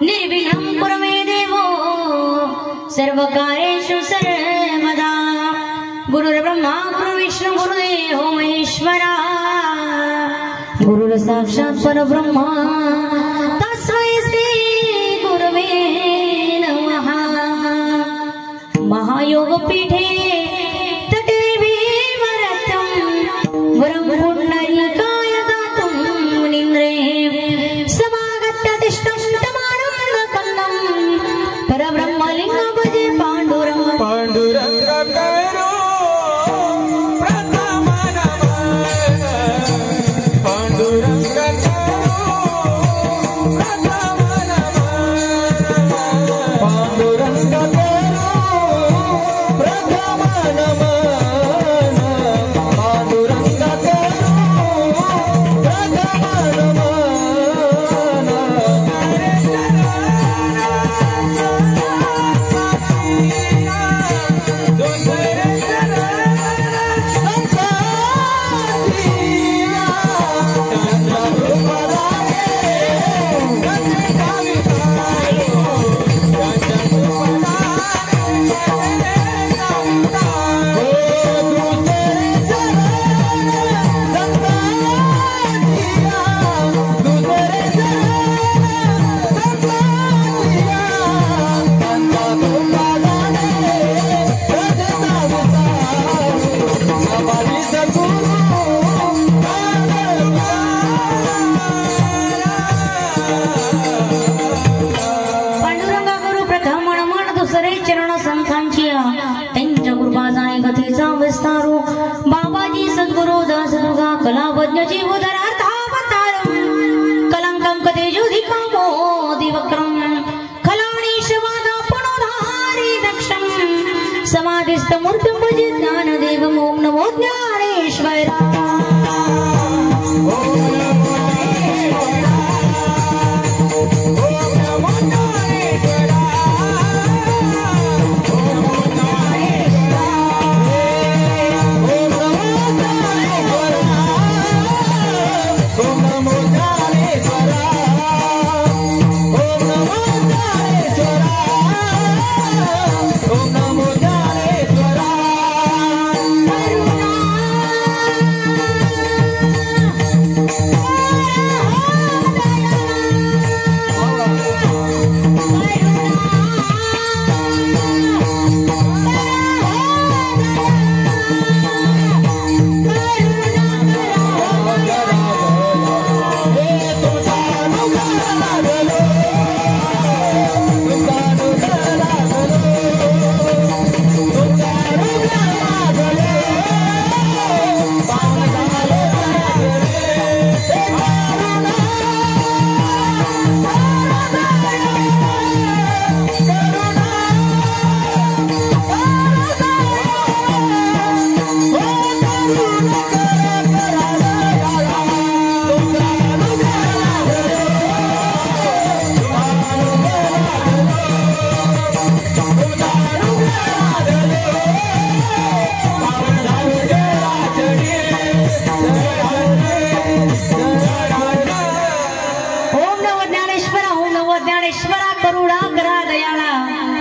निर्विघ्नं कुरु मे देवो सर्वकार्येषु सर्वदा। गुरुर्ब्रह्मा गुरुर्विष्णु गुरुदेवो महेश्वरा गुरुर्साक्षात् परब्रह्मा तस्मै श्री गुरवे नमः। महायोगपीठे तटे भीमरथं वरं पुण्डरीकाय दातुं मुनीन्द्रे समागत्य तिष्ठं तमानन्दकन्दं परब्रह्मलिङ्गं भजे पाण्डुरङ्गं बाबाजी सद्गुरु दास दुर्गा कलावज्ञ जीवोदरार्थावतारं कलंकं कतेजोधिका मोदिवक्रं खलाणीशवादा पुनोधारी दक्षं समाधिस्थमूर्तिं भजे ज्ञानदेवं ॐ नमो ज्ञानेश्वराय।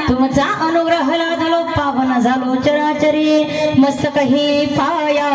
तुमचा अनुग्रह लादलो पावन झालो चराचरी मस्तक हे पाया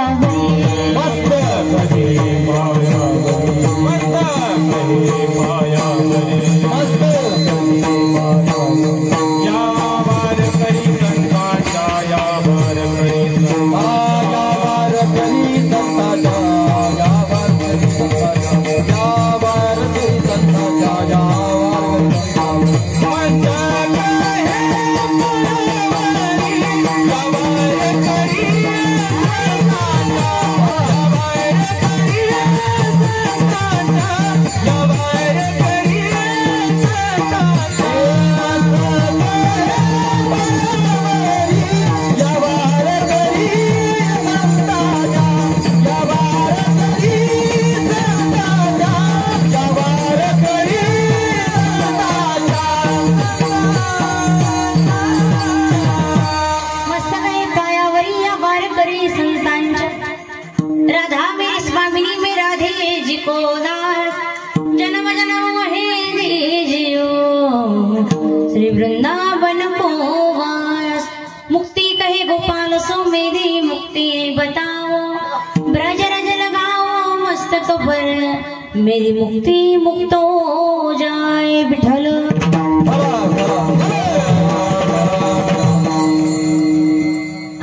जन्म जन्म हे दीजियो वृंदावन को वास। मुक्ति कहे गोपाल सो मेरी मुक्ति बताओ, ब्रज रज लगाओ मस्तक पर, मेरी मुक्ति मुक्त हो जाए विठ्ठल।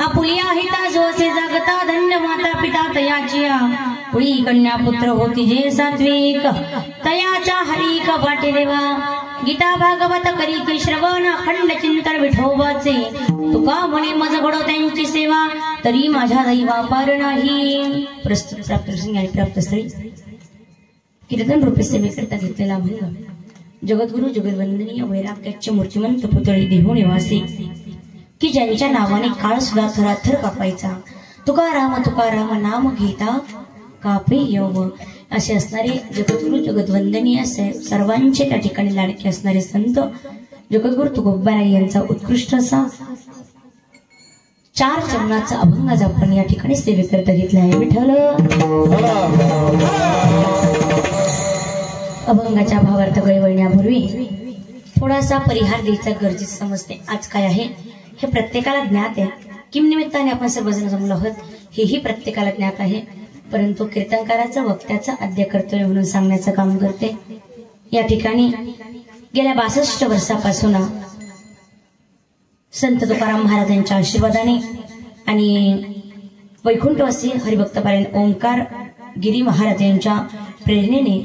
आपुलिया हिता जो असे जागता, धन्य माता पिता तयाचिया, पुळी कन्या पुत्र होती जे सात्विक, तयाचा हरिक वाटे देवा। गीता भागवत करीती श्रवण, अखंड चिंतन विठोबाचे, तुका म्हणे मज घडो त्यांची सेवा, तरी माझ्या दैवा पार नाही। प्रस्तुत प्राप्त आणि प्राप्त स्थळी कीर्तन रूपे सेवेकरता घेतलेला अभंग, जगद्गुरु जगद्वंदनीय वैराग्याचे मूर्तिमंत पुतळे देहू निवासी, की ज्यांच्या नावाने काळ सुद्धा थराथर कापायचा, तुकाराम नाम घेता कापे योग, असे असणारे जगद्गुरु जगद्वंदनीय सर्वांचे त्या ठिकाणी लाडके असणारे संत जगद्गुरु तुकोबाराय यांचा उत्कृष्ट असा 4 चरणाचा अभंग आज आपण या ठिकाणी सेवेकरता घेतला आहे विठ्ठल। अभंगाच्या भावार्थ कळवण्यापूर्वी थोडासा परिहार द्यायचा गरजेचं समजते। आज काय आहे हे प्रत्येकाला ज्ञात आहे, किम निमित्ताने आपण सर्वजण जमलो आहोत हेही प्रत्येकाला ज्ञात आहे, परंतु कीर्तनकाराचं वक्त्याचं आद्य कर्तव्य म्हणून सांगण्याचं काम करते। या ठिकाणी गेल्या 62 वर्षापासून संत तुकाराम महाराजांच्या आशीर्वादाने आणि वैकुंठवासी हरिभक्तपारायण ओंकार गिरी महाराज यांच्या प्रेरणेने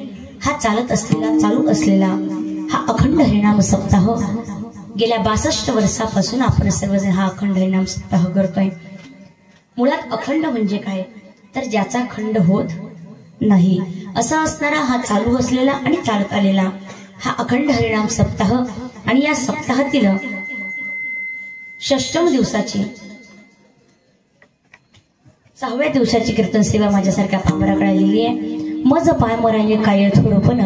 हा चालू असलेला हा अखंड हरिनाम सप्ताह गेल्या 62 वर्षापासून आपण सर्वजण हा अखंड हरिनाम सप्ताह करतोय। मुळात अखंड म्हणजे काय तर ज्याचा खंड होत नाही असा असणारा हा चालू असलेला आणि चालत आलेला हा अखंड हरिनाम सप्ताह। आणि या सप्ताहातील 6व दिवसाची 6व्या दिवसाची कीर्तन सेवा माझ्यासारख्या पामराकडे आलेली आहे। मज पाय मराये काय थोडपण,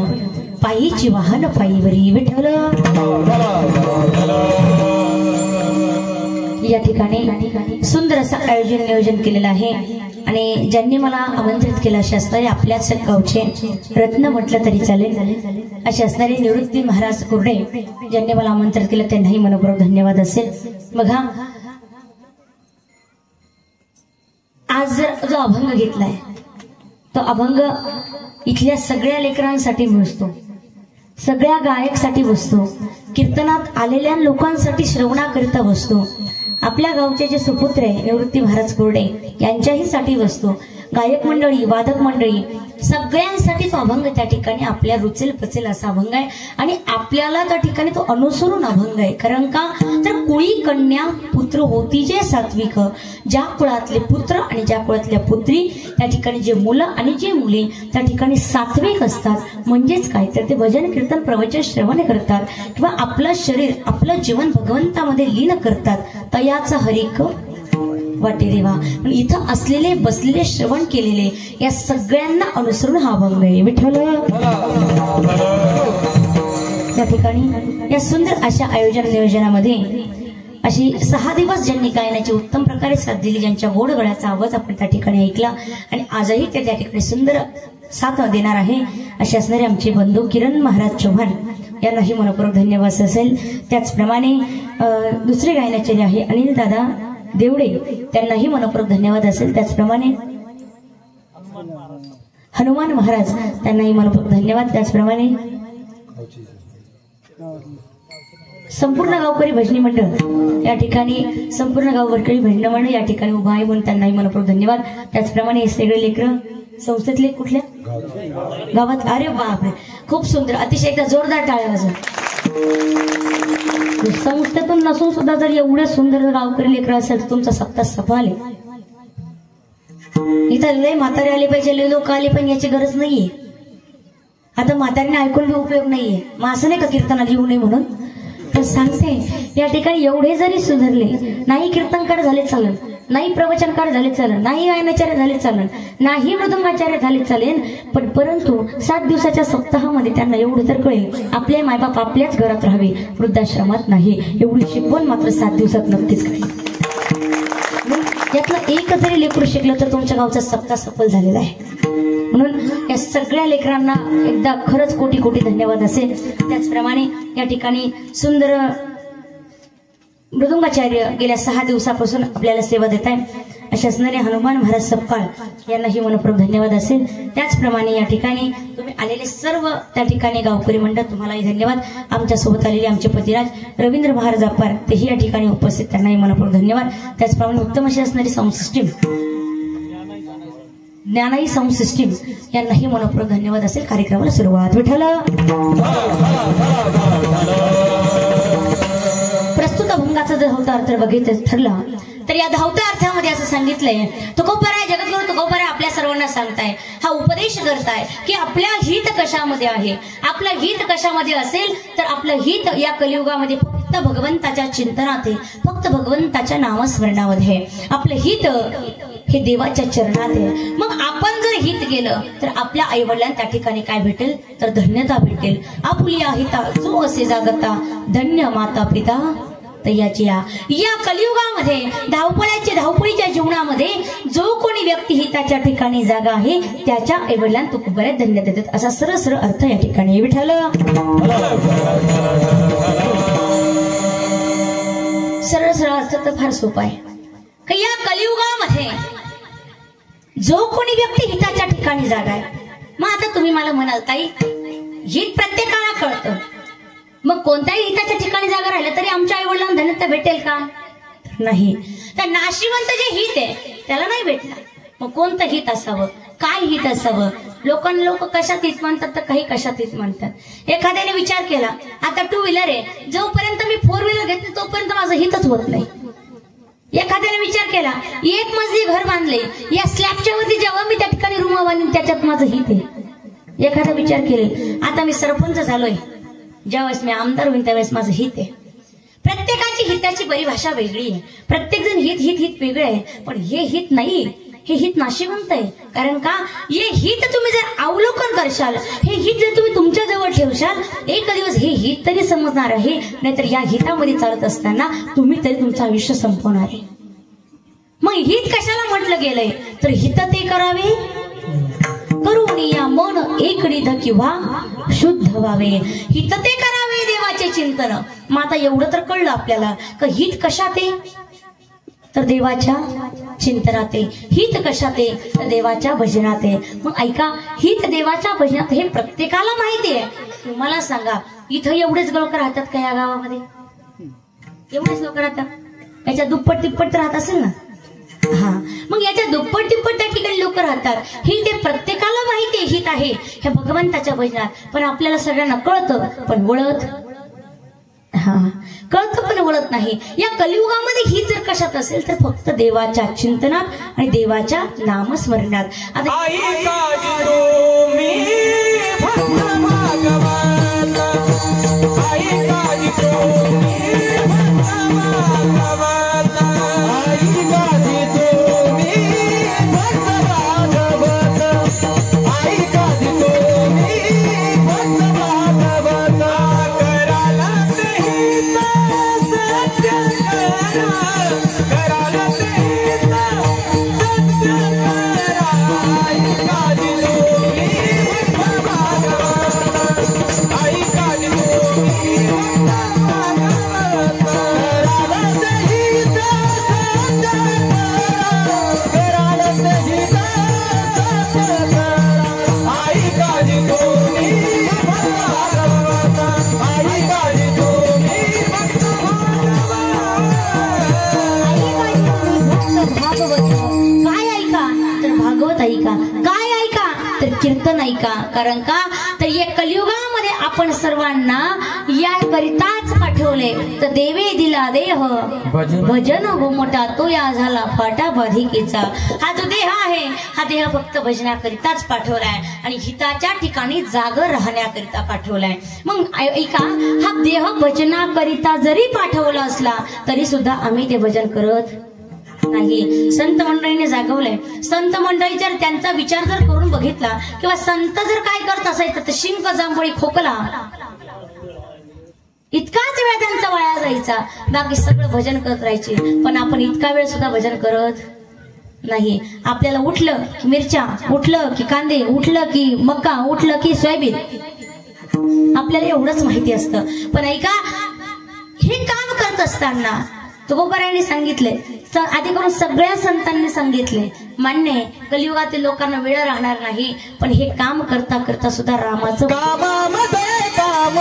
पायीची वाहन पायीवरी विठ्ठल। या ठिकाणी सुंदर असं आयोजन नियोजन केलेलं आहे आणि ज्यांनी मला आमंत्रित केलं असे असणारे आपल्याच गावचे रत्न म्हटलं तरी चालेल असे असणारे निवृत्ती महाराज कुर्डे ज्यांनी मला आमंत्रित केलं त्यांनाही मनपूर्वक धन्यवाद असेल। बघा आज जर जो अभंग घेतलाय तो अभंग इथल्या सगळ्या लेकरांसाठी बसतो, सगळ्या गायकसाठी बसतो, कीर्तनात आलेल्या लोकांसाठी श्रवणाकरिता बसतो, आपल्या गावचे जे सुपुत्र आहे निवृत्ती महाराज कुर्डे यांच्याही साठी बसतो, गायक मंडळी वादक मंडळी सगळ्यांसाठी तो अभंग त्या ठिकाणी आपल्या रुचेल पचेल असा अभंग आहे आणि आपल्याला त्या ठिकाणी तो अनुसरून अभंग आहे। कारण का तर कुळी कन्या पुत्र होती जे सात्विक, ज्या कुळातले पुत्र आणि ज्या कुळातल्या पुत्री त्या ठिकाणी जे मुलं आणि जे मुली त्या ठिकाणी सात्विक असतात म्हणजेच काय तर ते भजन कीर्तन प्रवचन श्रवण करतात किंवा आपलं शरीर आपलं जीवन भगवंतामध्ये लीन करतात, तयाचा हरिक वाटे देवा। इथं असलेले बसलेले श्रवण केलेले या सगळ्यांना अनुसरून हा अभंग आहे विठ्ठल। या ठिकाणी या सुंदर अशा आयोजन नियोजनामध्ये अशी 6 दिवस ज्यांनी गायनाची उत्तम प्रकारे साथ दिली, ज्यांच्या गोड गळ्याचा आवाज आपण त्या ठिकाणी ऐकला आणि आजही ते त्या ठिकाणी सुंदर साथ देणार आहे असे असणारे आमचे बंधू किरण महाराज चव्हाण यांनाही मनपूर्वक धन्यवाद असेल। त्याचप्रमाणे दुसरे गायनाचार्य आहे अनिल दादा देवडे त्यांनाही मनपूर्वक धन्यवाद असेल। त्याचप्रमाणे हनुमान महाराज त्यांनाही मनपूर्वक धन्यवाद। त्याचप्रमाणे संपूर्ण गावकरी भजनी मंडळ या ठिकाणी संपूर्ण गावकरी भजनी मंडळ या ठिकाणी उभा आहे म्हणून त्यांनाही मनपूर्वक धन्यवाद। त्याचप्रमाणे हे सगळे लेकरं संस्थेतले कुठल्या गावात, अरे बापरे खूप सुंदर, अतिशय एकदा जोरदार टाळ्या वाजवा। संस्थेतून नसून सुद्धा जर एवढे सुंदर गावकरी लेकरं असेल तर तुमचा सप्ताह सफल आहे। इथं लय म्हातारे आले पाहिजे, लय लोक आले पण याची गरज नाहीये। आता म्हाताऱ्यांना ऐकून बी उपयोग नाहीये, मग असं नाही का कीर्तनाला येऊ नये म्हणून, पण सांगते या ठिकाणी एवढे जरी सुधारले नाही कीर्तनकार झाले चालेल, नाही प्रवचनकार झाले चालेल, नाही गायनाचार्य झाले चालेल, नाही मृदंगाचार्य झाले चालेल, पण परंतु 7 दिवसाच्या सप्ताहामध्ये त्यांना एवढं तर कळेल आपले मायबाप आपल्याच घरात राहावे, वृद्धाश्रमात नाही, एवढी शिकवण मात्र 7 दिवसात नक्कीच कळेल। यातलं एक जरी लेकरू शिकलं तर तुमच्या गावचा सप्ताह सफल झालेला आहे। म्हणून या सगळ्या लेकरांना एकदा खरंच कोटी कोटी धन्यवाद असेल। त्याचप्रमाणे या ठिकाणी सुंदर मृदुंगाचार्य गेल्या 6 दिवसापासून आपल्याला सेवा देत आहे अशा असणारे हनुमान महाराज सपकाळ यांनाही मनपूर्वक धन्यवाद असेल। त्याचप्रमाणे या ठिकाणी तुम्ही आलेले सर्व त्या ठिकाणी गावकरी मंडळ तुम्हालाही धन्यवाद। आमच्या सोबत आलेले आमचे पतिराज रवींद्र महाराज अप्पार तेही या ठिकाणी उपस्थित, त्यांनाही मनपूर्वक धन्यवाद। त्याचप्रमाणे उत्तम अशी असणारी साऊंड सिस्टीम ज्ञानाई साऊंड सिस्टीम यांनाही मनपूर्वक धन्यवाद असेल। कार्यक्रमाला सुरुवात। विठ्ठल प्रस्तुत अभंगाचा जर धावता अर्थ बघितलं ठरला तर या धावत्या अर्थामध्ये असं सांगितलंय, तुकोबराय जगद्गुरु तुकोबराय आपल्या सर्वांना सांगताय, हा उपदेश करताय की आपल्या हित कशामध्ये आहे, आपलं हित कशामध्ये असेल तर आपलं हित या कलियुगामध्ये फक्त भगवंताच्या चिंतनात आहे, फक्त भगवंताच्या नामस्मरणामध्ये आहे। आपलं हित हे देवाच्या चरणात आहे। मग आपण जर हित केलं तर आपल्या आईवडिलांना त्या ठिकाणी काय भेटेल तर धन्यता भेटेल। आपुलिया हिता जो असे जागता धन्य माता पिता तयाची या कलियुगामध्ये धावपळीच्या जीवनामध्ये जो कोणी व्यक्ती हिताच्या ठिकाणी जागा आहे त्याच्या आईवडिलांना तो खूप बऱ्याच धन्य देतात असा सरळ अर्थ या ठिकाणी। विठ्ठल सरळ अर्थ तर फार सोपा आहे की या कलियुगामध्ये जो कोणी व्यक्ती हिताच्या ठिकाणी जागा आहे। मग आता तुम्ही मला म्हणाल ताई हित प्रत्येकाला कळतं, मग कोणत्याही हिताच्या ठिकाणी जागा राहिलं तरी आमच्या आई वडिलांना धन्यता भेटेल का? नाही। तर नाशिवंत जे हित आहे त्याला नाही भेटणार। मग कोणतं हित असावं, काय हित असावं? लोक कशात हित म्हणतात तर काही कशात हित म्हणतात। एखाद्याने विचार केला आता 2 व्हीलर आहे, जोपर्यंत मी 4 व्हीलर घेतली तोपर्यंत माझं हितच होत नाही। एखाद्याने विचार केला 1 मजली घर बांधले, या स्लॅबच्या वरती जेव्हा मी त्या ठिकाणी रूम बांधून त्याच्यात माझं हित आहे। एखादा विचार केले आता मी सरपंच झालोय, ज्यावेळेस मी आमदार होईन त्यावेळेस माझं हित आहे। प्रत्येकाची हिताची परिभाषा वेगळी आहे, प्रत्येक जण हित वेगळे आहे, पण हे हित नाही, हे हित नाशिवंत आहे। कारण का हे हित तुम्ही जर अवलोकन करशाल, हे हित जर तुम्ही तुमच्या जवळ ठेवशाल, एक दिवस हे हित तरी समजणार आहे, नाहीतर या हितामध्ये चालत असताना तुम्ही तरी तुमचं आयुष्य संपवणार आहे। मग हित कशाला म्हटलं गेलंय तर हित ते करावे करून या मन एकनिध किंवा शुद्ध व्हावे, हित ते करावे देवाचे चिंतन। मग आता एवढं तर कळलं आपल्याला की हित कशात आहे तर देवाच्या चिंतनात आहे, हित कशात आहे तर देवाच्या भजनात आहे। मग ऐका, हित देवाच्या भजनात हे प्रत्येकाला माहिती आहे। तुम्हाला सांगा इथं एवढेच लोक राहतात का या गावामध्ये? एवढेच लोक राहतात? याच्या दुप्पट तिप्पट राहत असेल ना? हा, मग याच्या दुप्पट तिप्पट त्या ठिकाणी लोक राहतात। ही ते प्रत्येकाला माहिती आहे हित आहे हे भगवंताच्या भजनात, पण आपल्याला सगळ्यांना कळतं पण वळत कळतं पण वळत नाही। या कलियुगामध्ये ही जर कशात असेल तर फक्त देवाच्या चिंतनात आणि देवाच्या नामस्मरणात। आता कीर्तन ऐका। कारण का तर या कलियुगामध्ये आपण सर्वांना याकरिताच पाठवले तर देवे दिला देह भजन घुमटा तो या झाला फाटा बाधिकेचा। हा जो देह आहे हा देह फक्त भजनाकरिताच पाठवलाय आणि हिताच्या ठिकाणी जागर राहण्याकरिता पाठवलाय। मग ऐका, हा देह भजनाकरिता जरी पाठवला असला तरी सुद्धा आम्ही ते भजन करत नाही। संत मंडळीने जागवलंय, संत मंडळी जर त्यांचा विचार जर करून बघितला किंवा संत जर काय करत असायचं तर शिंक जांभळी खोकला इतकाच वेळ त्यांचा वाया जायचा, बाकी सगळं भजन करत राहायचे। पण आपण इतका वेळ सुद्धा भजन करत नाही। आपल्याला उठलं की मिरच्या, उठलं की कांदे, उठलं की मका, उठलं की सोयाबीन, आपल्याला एवढंच माहिती असतं। पण ऐका, हे काम करत असताना तुकोबारायांनी सांगितले, आधी करून सगळ्या संतांनी सांगितले. मान्य आहे, कलियुगातील लोकांना वेळ राहणार नाही, पण हे काम करता करता सुद्धा रामाचं कामामध्ये काम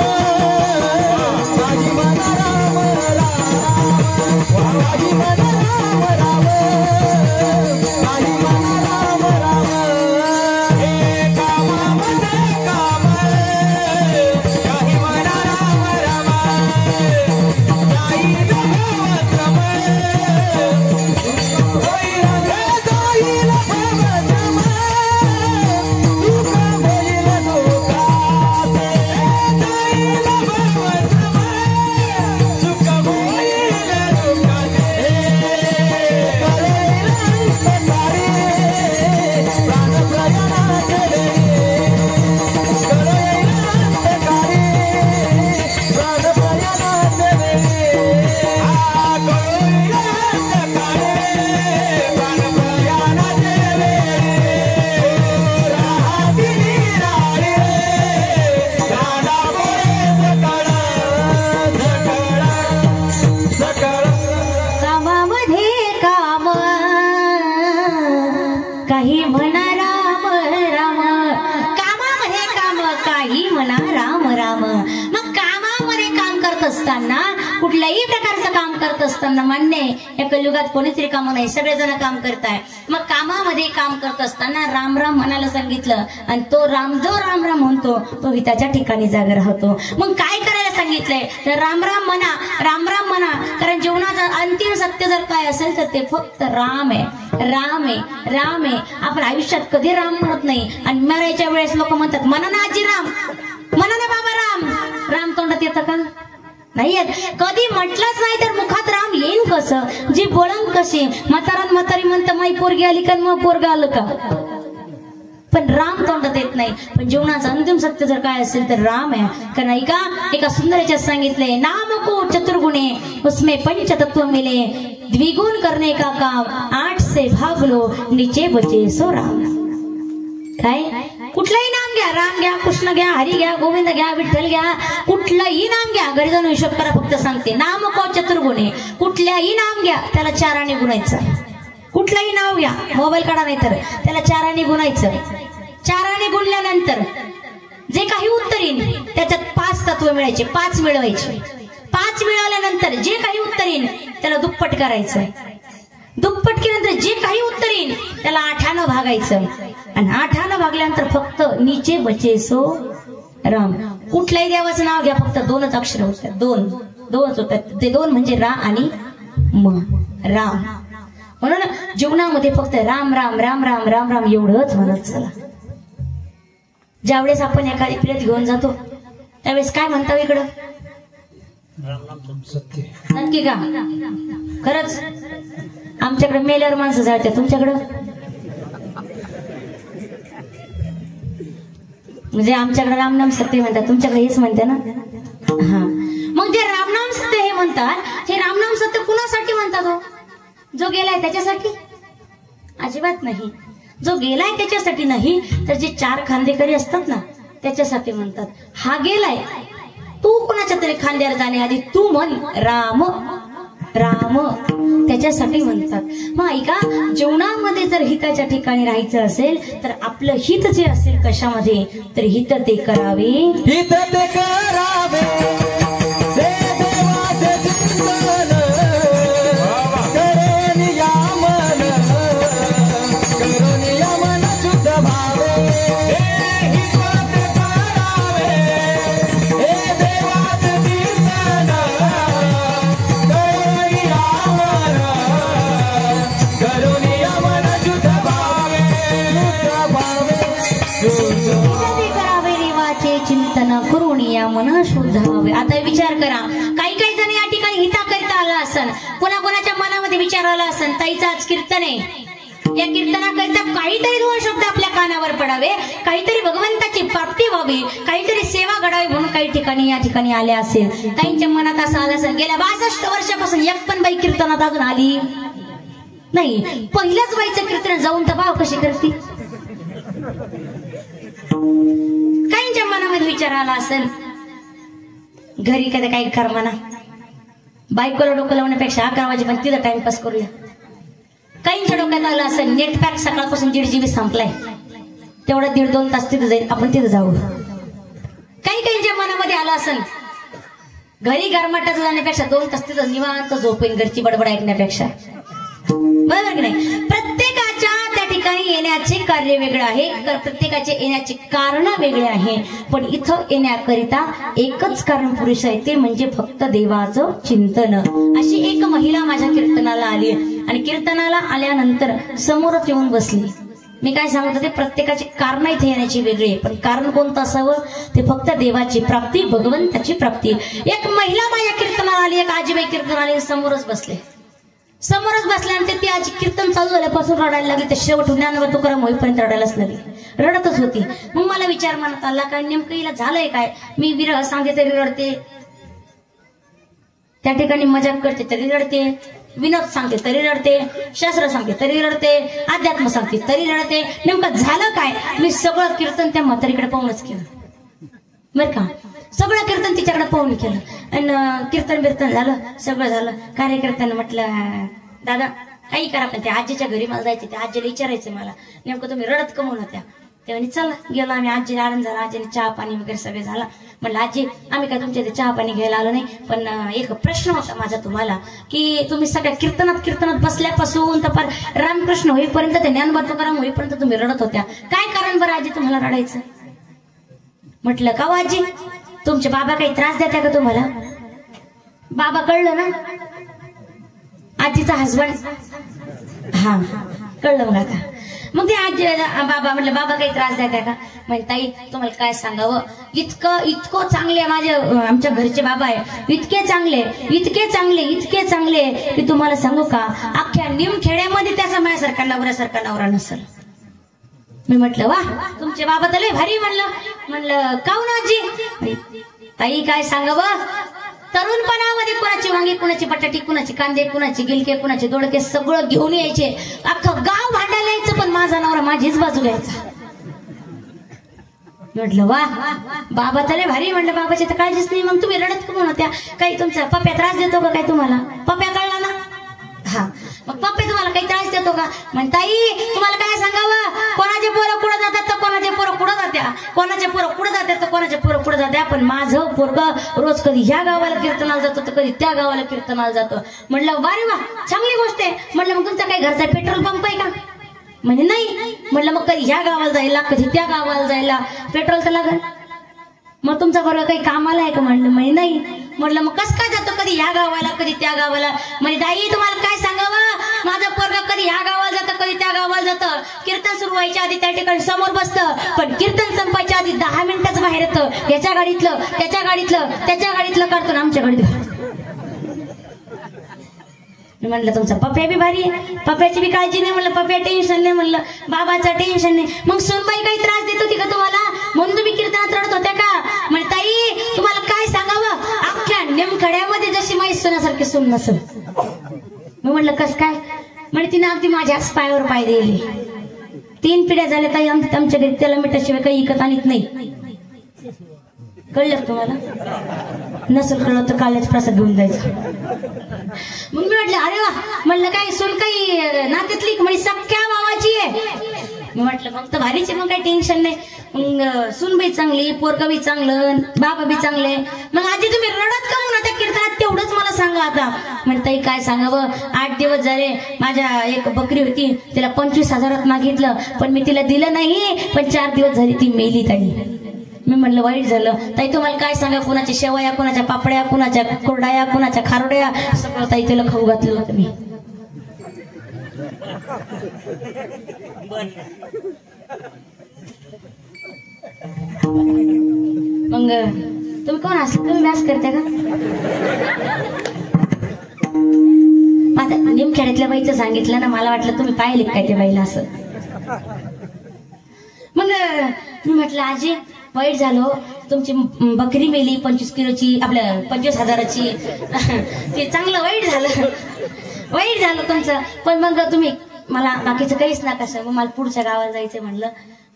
कुठल्याही प्रकारचं काम करत असताना मान्य आहे, या कलियुगात कोणीतरी काम नाही, सगळेजण काम करताय. मग कामामध्ये काम करत असताना राम राम म्हणायला सांगितलं, आणि तो राम जो राम राम म्हणतो तो हिताच्या ठिकाणी जागा राहतो. मग काय करायला सांगितलंय, तर राम राम म्हणा, राम राम म्हणा. कारण जीवनाचं अंतिम सत्य जर काय असेल तर ते फक्त राम आहे, राम आहे, राम आहे. आपण आयुष्यात कधी राम म्हणत नाही, आणि मरायच्या वेळेस लोक म्हणतात म्हणा ना आजी राम, म्हणा ना बाबा राम. राम तोंडात येतं का? नाही येत. कधी म्हटलंच नाही तर मुखात राम येईन कसं? जी बोळण कशी? म्हातारी म्हणतं माई पोरगी आली का, मग पोरगा आलं का? पण राम तोंडात येत नाही. पण जीवनाचं अंतिम सत्य जर काय असेल तर राम आहे. का नाही का? एका सुंदर याच्यात सांगितलंय, नाम को चतुर्गुणे उसमें पंच तत्व मिले, द्विगुण करने का काम 8 से भाग लो, नीचे बचे सो राम. काय? कुठलंही नाम घ्या, राम घ्या, कृष्ण घ्या, हरी घ्या, गोविंद घ्या, विठ्ठल घ्या, कुठलंही नाम घ्या. गरजन हिशोब करा, फक्त सांगते. नाम को चतुर्गुणे, कुठल्याही नाम घ्या त्याला 4 गुणायचं. कुठलंही नाव घ्या, मोबाईल काढा नाही तर त्याला 4 गुणायचं. 4 गुणल्यानंतर जे काही उत्तर येईल त्याच्यात 5 तत्व मिळायचे, 5 मिळवायचे. 5 मिळवल्यानंतर जे काही उत्तर येईल त्याला दुप्पट करायचं. दुप्पट केल्यानंतर जे काही उत्तर येईल त्याला 8 भागायचं, आणि 8 भागल्यानंतर फक्त नीचे बचे सो राम. कुठल्याही देवाचं नाव घ्या, फक्त 2च अक्षर होतात, 2च होतात. ते 2 म्हणजे रा आणि म, राम. म्हणून जीवनामध्ये फक्त राम राम राम राम राम राम एवढंच म्हणत चला. ज्यावेळेस आपण एखादी प्रेत घेऊन जातो त्यावेळेस काय म्हणतो इकडं? सत्य. नक्की का? खरंच? आमच्याकडे मेल्यावर माणसं जाळतात, तुमच्याकडं? म्हणजे आमच्याकडे रामनाम सत्य म्हणतात, तुमच्याकडे हेच म्हणते ना? हा. मग जे रामनाम सत्य हे म्हणतात, हे रामनाम सत्य कुणासाठी म्हणतात हो? जो गेलाय त्याच्यासाठी? अजिबात नाही. जो गेलाय त्याच्यासाठी नाही, तर जे 4 खांदेकरी असतात ना त्याच्यासाठी म्हणतात. हा गेलाय, तू कोणाच्या तरी खांद्यावर जाण्याआधी तू म्हण राम राम, त्याच्यासाठी म्हणतात. मग ऐका, जीवनामध्ये जर हिताच्या ठिकाणी राहायचं असेल तर आपलं हित जे असेल कशामध्ये, तर हित ते करावे, हित ते करावे. मन शुद्ध व्हावे. आता विचार करा, काही काही जण या ठिकाणी हिता करता आला असन, कोणाकोणाच्या मनामध्ये विचार आला असन, ताईचं आज कीर्तन आहे, या कीर्तनाकरिता काहीतरी 2 शब्द आपल्या कानावर पडावे, काहीतरी भगवंताची प्राप्ती व्हावी, काहीतरी सेवा घडावी म्हणून काही ठिकाणी या ठिकाणी आले असेल. ताईंच्या मनात असं आलं असेल, गेल्या 62 वर्षापासून एक पण बाई कीर्तनात अजून आली नाही. पहिल्याच बाईचं कीर्तन जाऊन तर भाव कशी करते. काहींच्या मनामध्ये विचार आला असेल, घरी कधी काही कर्मना बायकोला डोकं लावण्यापेक्षा 11 वाजेपर्यंत तिथं टाइमपास करूया. काहींच्या डोक्यात आलं असं नेट पॅक सकाळपासून 1.5 GB संपलाय, तेवढा 1.5-2 तास तिथं जाईल, आपण तिथं जाऊ. काहींच्या मनामध्ये आलं असेल घरी गरमाटाचं जाण्यापेक्षा 2 तास तिथं निवांत झोपेन घरची बडबड ऐकण्यापेक्षा. बरोबर की नाही? प्रत्येकाच्या त्या ठिकाणी येण्याचे कार्य वेगळं आहे, प्रत्येकाचे येण्याचे कारण वेगळे आहे. पण इथं येण्याकरिता एकच कारण पुरुष आहे, ते म्हणजे फक्त देवाचं चिंतन. अशी एक महिला माझ्या कीर्तनाला आली आणि कीर्तनाला आल्यानंतर समोरच येऊन बसली. मी काय सांगत होते, प्रत्येकाची कारण इथे येण्याची वेगळी आहे, पण कारण कोणतं असावं? ते फक्त देवाची प्राप्ती, भगवंताची प्राप्ती. एक महिला माझ्या कीर्तनाला आली, एक आजीबाई कीर्तन आली, समोरच बसले. समोरच बसल्यानंतर ती आजी कीर्तन चालू झाल्यापासून रडायला लागली, तर शेवट ज्ञानोबा तुकाराम होईपर्यंत रडायलाच लागली, रडतच होती. मग मला विचार मनात आला, काय नेमकं हिला झालंय काय? मी विरह सांगते तरी रडते, त्या ठिकाणी मजाक करते तरी रडते, विनोद सांगते तरी रडते, शास्त्र सांगते तरी रडते, अध्यात्म सांगते तरी रडते. नेमकं झालं काय? मी सगळं कीर्तन त्या म्हातारीकडे पाहूनच केलं बर का. सगळं कीर्तन तिच्याकडे पाहून केलं आणि कीर्तन बिर्तन झालं, सगळं झालं. कार्यकर्त्यानं म्हटलं, दादा काही करा पण त्या आजीच्या घरी मला जायचं, त्या आजीला विचारायचं मला नेमकं तुम्ही रडत कमवून होत्या. तेव्हा चला गेलो आम्ही. आजी आनंद झाला, आजीने चहा पाणी वगैरे सगळे झाला. म्हणलं आजी आम्ही काय तुमच्या इथे चहा पाणी घ्यायला आलो नाही, पण एक प्रश्न होता माझा तुम्हाला, की तुम्ही सगळ्या कीर्तनात बसल्यापासून तर फार रामकृष्ण होईपर्यंत, ते ज्ञानोबा तुकाराम होईपर्यंत तुम्ही रडत होत्या, काय कारण बरं आजी तुम्हाला रडायचं? म्हटलं का आजी तुमचे बाबा काही त्रास देत्या का तुम्हाला? बाबा कळलं ना, आजीचा हसबंड. हा कळलं मग आता. मग ते आजी बाबा म्हटलं बाबा काही त्रास द्या का? म्हणजे ताई तुम्हाला काय सांगावं, इतकं चांगले माझे आमच्या घरचे बाबा आहे, इतके चांगले की तुम्हाला सांगू का, अख्ख्या निमखेड्यामध्ये त्याचा माझ्यासारखा नवरा नसेल. मी म्हटलं वा तुमचे बाबा तर लय भारी. म्हणलं काऊन आजी? ताई काय सांगावं, तरुणपणामध्ये कुणाची वांगी, कुणाची बटाटी, कुणाची कांदे, कुणाची गिलके, कुणाचे दोडके सगळं घेऊन यायचे, अख्खं गाव भांडायला यायचं, पण माझा नवरा माझीच बाजू घ्यायचा. म्हटलं वा बाबा तले भारी. म्हणलं बाबाची तर काळजीच नाही, मग तुम्ही रडत कमून होत्या? काही तुमचा पप्प्या त्रास देतो का काय तुम्हाला? पप्प्या कळला ना? हा मग पप्पे तुम्हाला काही त्रास देतो का? म्हण ताई तुम्हाला काय सांगावं, कोणाचे पोरं पुढे जातात तर कोणाचे पोरं पुढे जात्या, कोणाचे पोरं पुढे जातात तर कोणाचे पोरं पुढे जात्या, पण माझं पोरगं रोज कधी ह्या गावाला कीर्तनाला जातो तर कधी त्या गावाला कीर्तनाला जातो. म्हणलं वारे वा चांगली गोष्ट आहे. म्हणलं मग तुमचा काही घरचा पेट्रोल पंप आहे का? म्हणजे नाही. म्हणलं मग कधी ह्या गावाला जायला कधी त्या गावाला जायला पेट्रोल तर लागेल. मग तुमचा पोरगा काही कामाला आहे का? म्हणलं म्हणजे नाही. म्हटलं मग कसं काय जातो कधी ह्या गावाला कधी त्या गावाला? म्हणजे ताई तुम्हाला काय सांगावं, माझं पोरगा कधी ह्या गावाला जातं कधी त्या गावाला जातं. कीर्तन सुरू व्हायच्या आधी त्या ठिकाणी समोर बसतं, पण कीर्तन संपायच्या आधी 10 मिनिटाचं बाहेर येतं. याच्या गाडीतलं त्याच्या गाडीतलं काढतो आमच्या गाडीत. म्हणलं तुमचा पप्प्या बी भारी आहे, पप्प्याची बी काळजी नाही. म्हणलं पप्प्या टेन्शन नाही, म्हणलं बाबाचं टेन्शन नाही. मग सोनबाई काही त्रास देत होती का तुम्हाला, म्हणून तुम्ही कीर्तनात रडत होत्या का? म्हणजे ताई तुम्हाला काय सांगावं, अख्ख्या नेमखड्यामध्ये जशी माई सोन्यासारखी सून नसेल. मी म्हणलं कस काय? म्हणजे तिने अगदी माझ्याच पायावर पाय दिले. 3 पिढ्या झाल्या ताई आमच्या घरी त्याला मिठाशिवाय काही इकत आणत नाही. कळलं तुम्हाला? नसेल कळलं तर काल्याच प्रसाद घेऊन जायचं. मग मी म्हटलं अरे वा, म्हणलं काय सून काही नात्यातली म्हणजे सख्या मामाची आहे. मी म्हटलं मग तर भारीच आहे, मग काही टेन्शन नाही. मग सूनबाई चांगली, पोरगा बी चांगलं, बाबा बी चांगले. मग आजी तुम्ही रडत का म्हणून त्या कीर्तनात तेवढंच मला सांगा आता. म्हणताई काय सांगावं, 8 दिवस झाले माझ्या एक बकरी होती, तिला 25,000 मागितलं, पण मी तिला दिलं नाही. पण 4 दिवस झाली ती मेली ताई. मी म्हणलं वाईट झालं. ताई तुम्हाला काय सांगा, कुणाच्या शेवया, कुणाच्या पापड्या, कुणाच्या कुरड्या, कुणाच्या खारोड्या, सगळं ताई तिला खाऊ घातलं होतं मी. मग तुम्ही कोण असले, तुम्ही व्यास करता का? आता निमखेड्यातल्या बाईचं सांगितलं ना, मला वाटलं तुम्ही पाहिले काय त्या बाईला असं. मग मी म्हटलं आजी वाईट झालो, तुमची बकरी मेली 25 किलोची, आपल्या 25,000ची. ते चांगलं वाईट झालं तुमचं. पण मग तुम्ही मला बाकीचं काहीच नका सांगू, मला पुढच्या गावाला जायचं. म्हणलं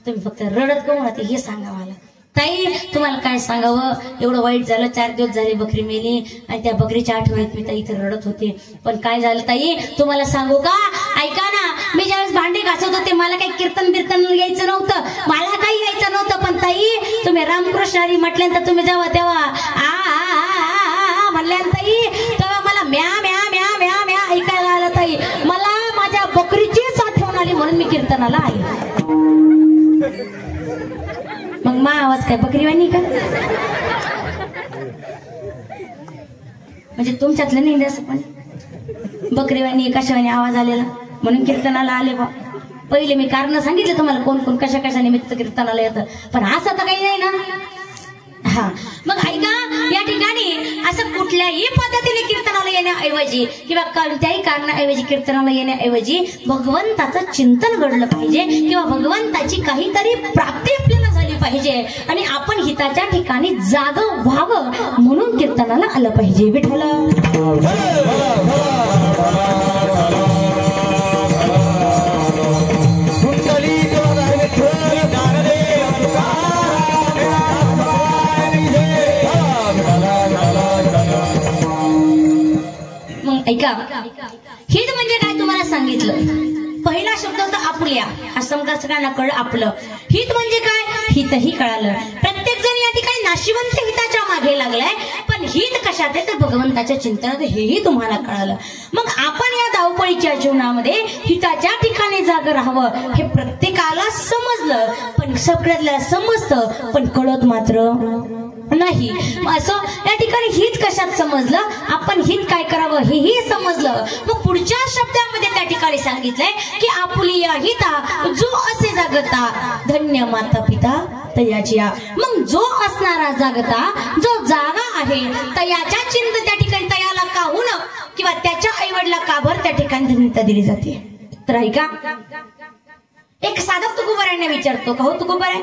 तुम्ही फक्त रडत का म्हणते हे सांगा मला. ताई तुम्हाला काय सांगावं, एवढं वाईट झालं, 4 दिवस झाले बकरी मेली आणि त्या बकरीच्या आठवणीत मी ताई इथं रडत होते. पण काय झालं ताई तुम्हाला सांगू का, ऐका ना, मी ज्यावेळेस भांडे घासत होते मला काही कीर्तन बिर्तन यायचं नव्हतं, मला काही यायचं नव्हतं. पण ताई तुम्ही रामकृष्ण हरी म्हटल्यानंतर तुम्ही तेव्हा म्हणल्यानंतर ताई तेव्हा मला म्या म्या म्या म्या म्या ऐकायला आलं ताई. मला माझ्या बकरीचीच आठवण आली म्हणून मी कीर्तनाला आली. मग मा आवाज काय बकरीवाणी का, म्हणजे तुमच्यातलं नाही असं, पण बकरीवाणी कशावानी आवाज आलेला म्हणून कीर्तनाला आले बा. पहिले मी कारण सांगितलं तुम्हाला कोण कोण कशा कशा निमित्त कीर्तनाला येतं, पण असं तर काही नाही ना. हा मग ऐका, या ठिकाणी असं कुठल्याही पद्धतीने कीर्तनाला येण्याऐवजी किंवा कोणत्याही कारणाऐवजी कीर्तनाला येण्याऐवजी भगवंताचं चिंतन घडलं पाहिजे किंवा भगवंताची काहीतरी प्राप्ती आपल्याला झाली पाहिजे आणि आपण हिताच्या ठिकाणी जागं व्हावं म्हणून कीर्तनाला आलं पाहिजे. विठ्ठल ऐका, हित म्हणजे काय तुम्हाला सांगितलं. पहिला शब्द होता आपुल्या, हा समजा सगळ्यांना कळलं आपलं. हित म्हणजे काय, हितही कळालं. प्रत्येक जण या ठिकाणी नाशिवंत हिताच्या मागे लागलाय, पण हित कशात आहे तर भगवंताच्या चिंतनात, हेही तुम्हाला कळालं. मग आपण या धावपळीच्या जीवनामध्ये हिताच्या ठिकाणी जाग राहावं हे प्रत्येकाला समजलं, पण सगळ्याला समजतं पण कळत मात्र नाही. असं या ठिकाणी हित कशात समजलं, आपण हित काय करावं हेही समजलं. मग पुढच्या शब्दामध्ये त्या ठिकाणी सांगितलंय की आपुलिया हिता जो असे जागता धन्य माता पिता तयाची. मग जो असणारा जागता, जो जागा आहे तयाच्या चिंत त्या ठिकाणी तयाला काहून किंवा त्याच्या आईवडला काभर त्या ठिकाणी धन्यता दिली जाते. तर ऐका, एक साधक तुकोबारांना विचारतो का, हो तुकोबारा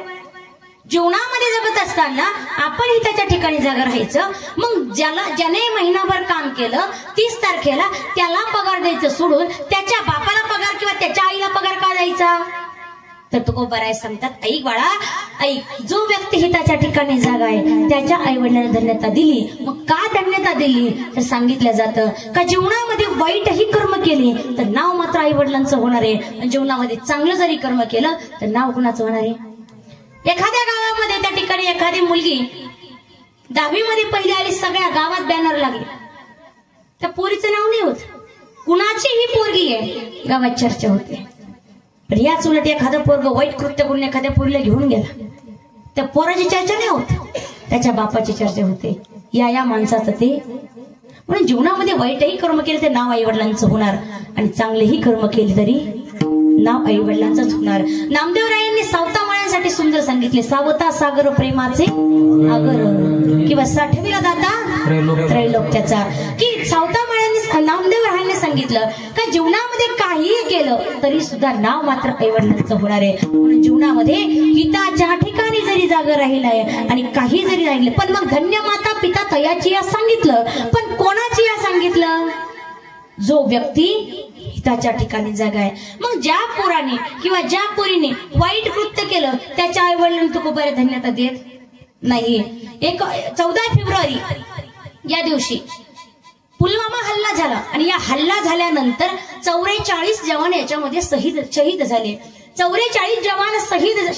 जीवनामध्ये जगत असताना आपण ही त्याच्या ठिकाणी जागा राहायचं, मग ज्याने महिनाभर काम केलं 30 तारखेला त्याला पगार द्यायचं सोडून त्याच्या बापाला पगार किंवा त्याच्या आईला पगार का द्यायचा. तर तुकोबाराय सांगतात, ऐक बाळा ऐक, जो व्यक्ती हिताच्या ठिकाणी जागा आहे त्याच्या आई वडिलांना धन्यता दिली. मग का धन्यता दिली तर सांगितलं जातं का जीवनामध्ये वाईटही कर्म केली तर नाव मात्र आई वडिलांचं होणार आहे, आणि जीवनामध्ये चांगलं जरी कर्म केलं तर नाव कुणाचं होणार आहे. एखाद्या गावामध्ये त्या ठिकाणी एखादी मुलगी 10वी मध्ये पहिली आली, सगळ्या गावात बॅनर लागले, त्या पोरीचं नाव नाही होत, कुणाची ही पोरगी आहे गावात चर्चा होते. पण याच उलट एखादं पोरग वाईट कृत्य करून एखाद्या पोरीला घेऊन गेला, त्या पोराची चर्चा नाही होत, त्याच्या बापाची चर्चा होते. या माणसाचं ते. म्हणून जीवनामध्ये वाईटही कर्म केले तर नाव आई वडिलांचं होणार, आणि चांगलेही कर्म केले तरी नाव आई वडिलांचंच होणार. नामदेवरायांनी सावता माळ्यांसाठी सुंदर सांगितले, सावता सागर प्रेमाचे आगर किंवा साठवीला दाता त्रैलोक्याचा. की सावता माळ्यांनी नामदेवरायांनी सांगितलं का जीवनामध्ये काहीही केलं तरी सुद्धा नाव मात्र आई वडिलांचं होणार आहे. म्हणून जीवनामध्ये हिताच्या ठिकाणी जरी जागा राहिला आहे आणि काही जरी राहिले, पण मग धन्य माता पिता तयाची या सांगितलं, पण कोणाची या सांगितलं, जो व्यक्ती हिताच्या ठिकाणी जागा आहे. मग ज्या पोराने किंवा ज्या पोरीने वाईट कृत्य केलं त्याच्या आई वडिलांना तुकोबारा धन्यता देत नाही. 14 फेब्रुवारी या दिवशी पुलवामा हल्ला झाला, आणि या हल्ला झाल्यानंतर 44 जवान याच्यामध्ये शहीद झाले. 44 जवान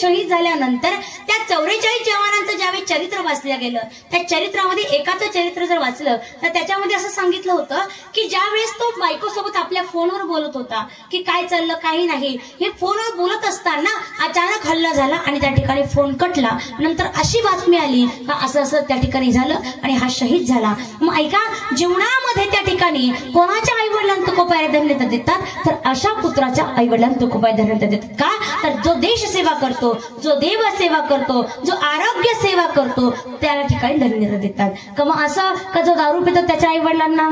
शहीद झाल्यानंतर त्या 44 जवानांचं ज्यावेळी चरित्र वाचलं गेलं, त्या चरित्रामध्ये एकाचं चरित्र जर वाचलं तर त्याच्यामध्ये असं सांगितलं होतं की ज्यावेळेस तो बायकोसोबत आपल्या फोनवर बोलत होता की काय चाललं काही नाही, हे फोनवर बोलत असताना अचानक हल्ला झाला आणि त्या ठिकाणी फोन कटला. नंतर अशी बातमी आली का असं त्या ठिकाणी झालं आणि हा शहीद झाला. मग ऐका, जीवनामध्ये त्या ठिकाणी कोणाच्या आई वडिलांना तुकोबारा धन्यता देतात तर अशा पुत्राच्या आई वडिलांना तुकोबारा धन्यता देतात. तर जो देश सेवा करतो, जो देव सेवा करतो, जो आरोग्य सेवा करतो त्याला ठिकाणी धन्यता देतात. का मग असं का जो दारू पितो त्याच्या आई वडिलांना,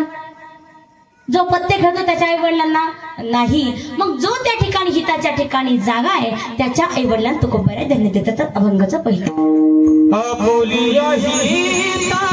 जो पत्ते खेळतो त्याच्या आई वडिलांना नाही. मग जो त्या ठिकाणी हिताच्या ठिकाणी जागा आहे त्याच्या आई वडिलांना तुकोबारा धन्यता देतात. अभंगाचं पहिलं आपुलिया हिता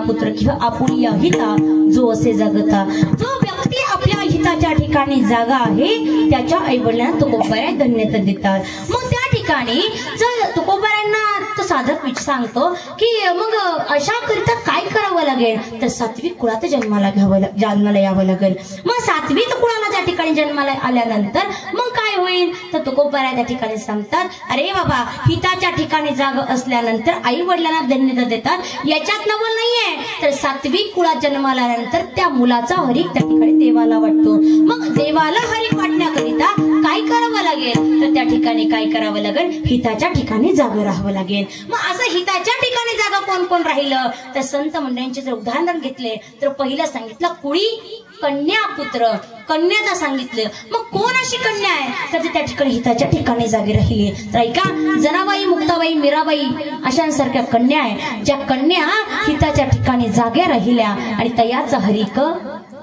पुत्र किंवा आपुलिया हिता जो असे जगता, जो व्यक्ती आपल्या हिताच्या ठिकाणी जागा आहे त्याच्या आईवडिलांना तुकोबाराय धन्यता देतात. मग त्या ठिकाणी जर तुकोबारायांना तो साधक सांगतो की मग अशा करिता काय करावं लागेल, तर सात्विक कुळात जन्माला यावं लागेल. मग सात्विक कुळाला त्या ठिकाणी जन्माला आल्यानंतर मग काय होईल, तर तुकोबाराय त्या ठिकाणी सांगतात, अरे बाबा हिताच्या ठिकाणी जागा असल्यानंतर आई वडिलांना धन्यता देतात. याच्यात नवल नाहीये, तर सात्विक कुळात जन्माला आल्यानंतर त्या मुलाचा हरिक त्या ठिकाणी देवाला वाटतो. मग देवाला हरिक वाटण्याकरिता काय करावं लागेल, तर त्या ठिकाणी काय करावं लागेल, हिताच्या ठिकाणी जागा राहावं लागेल. मग असं हिताच्या ठिकाणी जागा कोण कोण राहिलं, तर संत मंडळींचे जर उदाहरण घेतले तर पहिलं सांगितलं कुळी कन्या पुत्र, कन्याचा सांगितलं. मग कोण अशी कन्या आहे तर त्या ठिकाणी हिताच्या ठिकाणी जागी राहिली. तर ऐका, जनाबाई, मुक्ताबाई, मीराबाई अशांसारख्या कन्या आहे, ज्या कन्या हिताच्या ठिकाणी जाग्या राहिल्या आणि तयाचा हरिक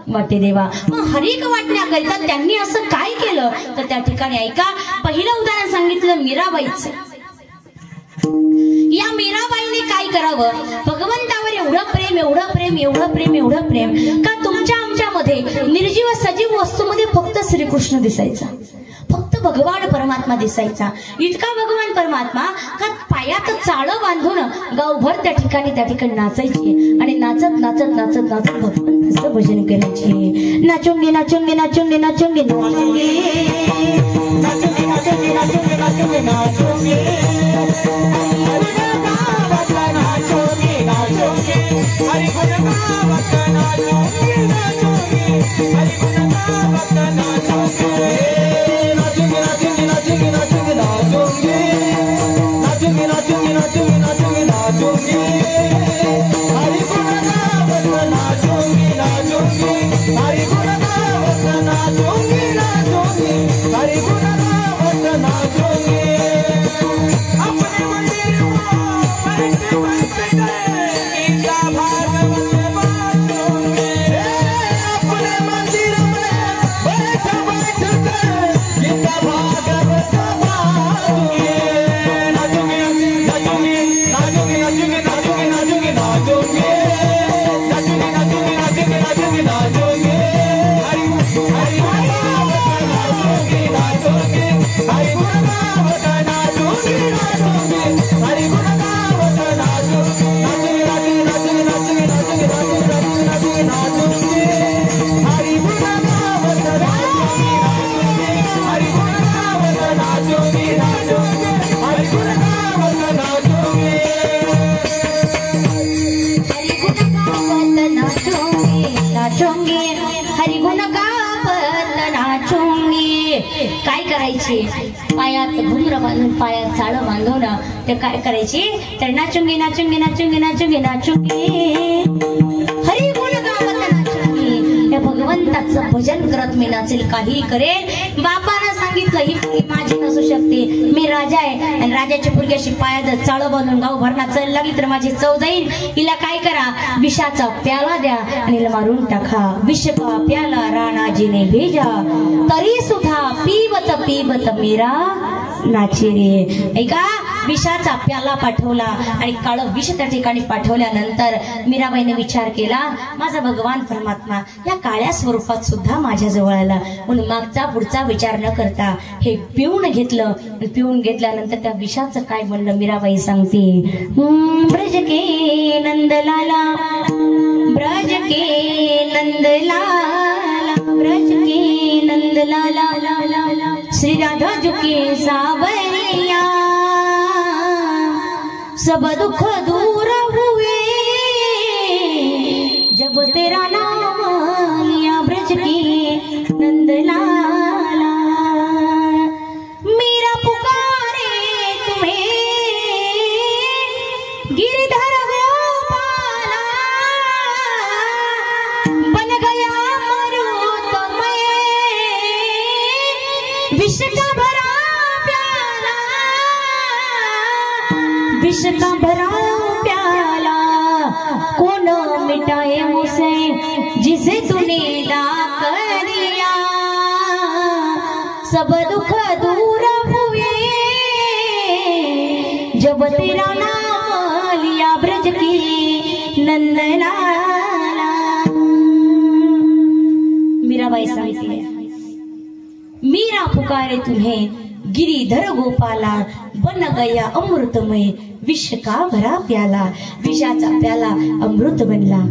वाटे देवा. मग हरिक वाटण्याकरिता त्यांनी असं काय केलं, तर त्या ठिकाणी ऐका, पहिलं उदाहरण सांगितलं मीराबाईचं. या मीराबाईने काय करावं, भगवंतावर एवढं प्रेम, एवढं प्रेम, एवढं प्रेम, एवढं प्रेम का तुमच्या आमच्यामध्ये निर्जीव सजीव वस्तूमध्ये फक्त श्रीकृष्ण दिसायचा, फक्त भगवान परमात्मा दिसायचा. इतका भगवान परमात्मा का पायात चाळं बांधून गावभर त्या ठिकाणी नाचायची आणि नाचत नाचत नाचत नाचत भगवंताचं भजन करायची. नाचूंगी नाचूंगी नाचूंगी नाचूंगी नाचूंगी नाचूंगी नाचूंगी नाचूंगी नाचूंगी नाचूंगी नाचूंगी नाचूंगी, हरिगुण गावत नाचूंगी. काय करायचे? पायात घुंगर बांधून, पायात चाळ बांधून ते काय करायचे? तर नाचूंगी नाचूंगी नाचूंगी नाचूंगी नाचूंगी, हरिगुण गावत नाचूंगी. त्या भगवंताचं भजन करत मी नाचेल, काही करेल. बापानं सांगितलं ही माझी नसू शकते, मी राजा आहे आणि राजाची पुरगी अशी पायात चाळ बांधून गावभर नाचायला लागली तर माझी चव जाईल. हिला काय करा? विषाचा प्याला द्या आणि हिला मारून टाका. विष का प्याला राणाजीने भेजा, तरी सुद्धा पीवत पीवत मीरा नाचे रे. ऐका, विषाचा प्याला पाठवला आणि काळं विष त्या ठिकाणी पाठवल्यानंतर मीराबाईने विचार केला, माझा भगवान परमात्मा या काळ्या स्वरूपात सुद्धा माझ्या जवळ आला. म्हणून मागचा पुढचा विचार न करता हे पिऊन घेतलं. पिऊन घेतल्यानंतर त्या विषाचं काय म्हणलं मीराबाई सांगते. ब्रज के नंदलाला, ब्रज के नंदलाला, ब्रज के नंदलाला, श्री राधा झुके सावरिया, सब दुख दूर हुए जब तेरा नाम लिया. ब्रज के नंदलाला, मीरा पुकारे तुम्हें गिरधर गोपाला, बन गया मरुतमय विष का भरा प्याला, विष का भरा प्याला, कौन मिटाए मुझसे जिसे तूने दा दिया. सब दुख दूर हुए जब तेरा नाम लिया. ब्रज की नंदलाला. मीराबाई सांगती है, मीरा पुकारे तुम्हें गिरिधर गोपाला, बन गया अमृतमय विष का भरा प्याला. विषाचा प्याला अमृत बनला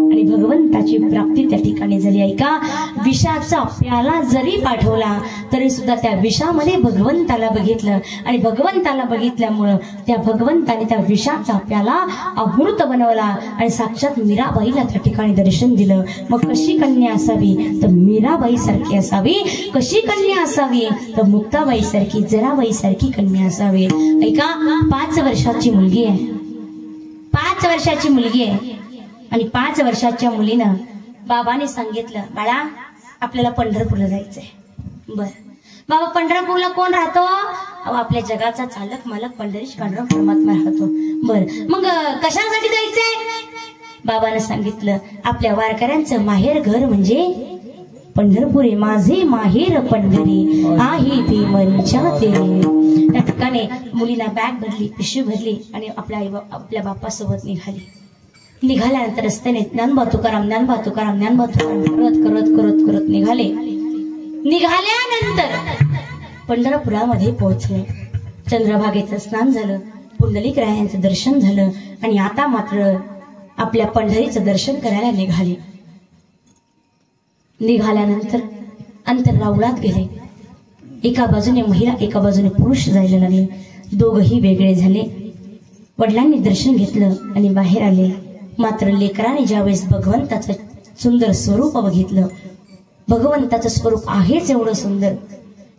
आणि भगवंताची प्राप्ती त्या ठिकाणी झाली. ऐका, विषाचा प्याला जरी पाठवला तरी सुद्धा त्या विषामध्ये भगवंताला बघितलं आणि भगवंताला बघितल्यामुळं त्या भगवंताने त्या विषाचा प्याला अमृत बनवला आणि साक्षात मीराबाईला त्या ठिकाणी दर्शन दिलं. मग कशी कन्या असावी? तर मीराबाई सारखी असावी. कशी कन्या असावी? तर मुक्ताबाई सारखी, जराबाई सारखी कन्या असावी. ऐका, 5 वर्षाची मुलगी आहे, 5 वर्षाची मुलगी आहे आणि 5 वर्षाच्या मुलीनं बाबाने सांगितलं, बाळा आपल्याला पंढरपूरला जायचंय. बर बाबा, पंढरपूरला कोण राहतो? आपल्या जगाचा चालक मालक पंढरीश पांडुरंग परमात्मा राहतो. बर, मग कशासाठी जायचंय? बाबाने सांगितलं, आपल्या वारकऱ्यांचं माहेर घर म्हणजे पंढरपुरे, माझे माहेर पंढरी आहे भीमनच्या तेरे. त्या ठिकाणी मुलीला बॅग भरली, पिशवी भरली आणि आपल्या बापासोबत निघाल्यानंतर रस्त्याने ज्ञानोबा तुकाराम, ज्ञानोबा तुकाराम, ज्ञानोबा तुकाराम करत करत करत करत निघाल्यानंतर पंढरपुरामध्ये पोहोचले. चंद्रभागेचं स्नान झालं, पुंडलिक रायांचं दर्शन झालं आणि आता मात्र आपल्या पंढरीचं दर्शन करायला निघाल्यानंतर अंतराळात गेले. एका बाजूने महिला, एका बाजूने पुरुष जायला लागले. दोघही वेगळे झाले. वडिलांनी दर्शन घेतलं आणि बाहेर आले. मात्र लेकराने ज्यावेळेस भगवंताचं सुंदर स्वरूप बघितलं, भगवंताचं स्वरूप आहेच एवढं सुंदर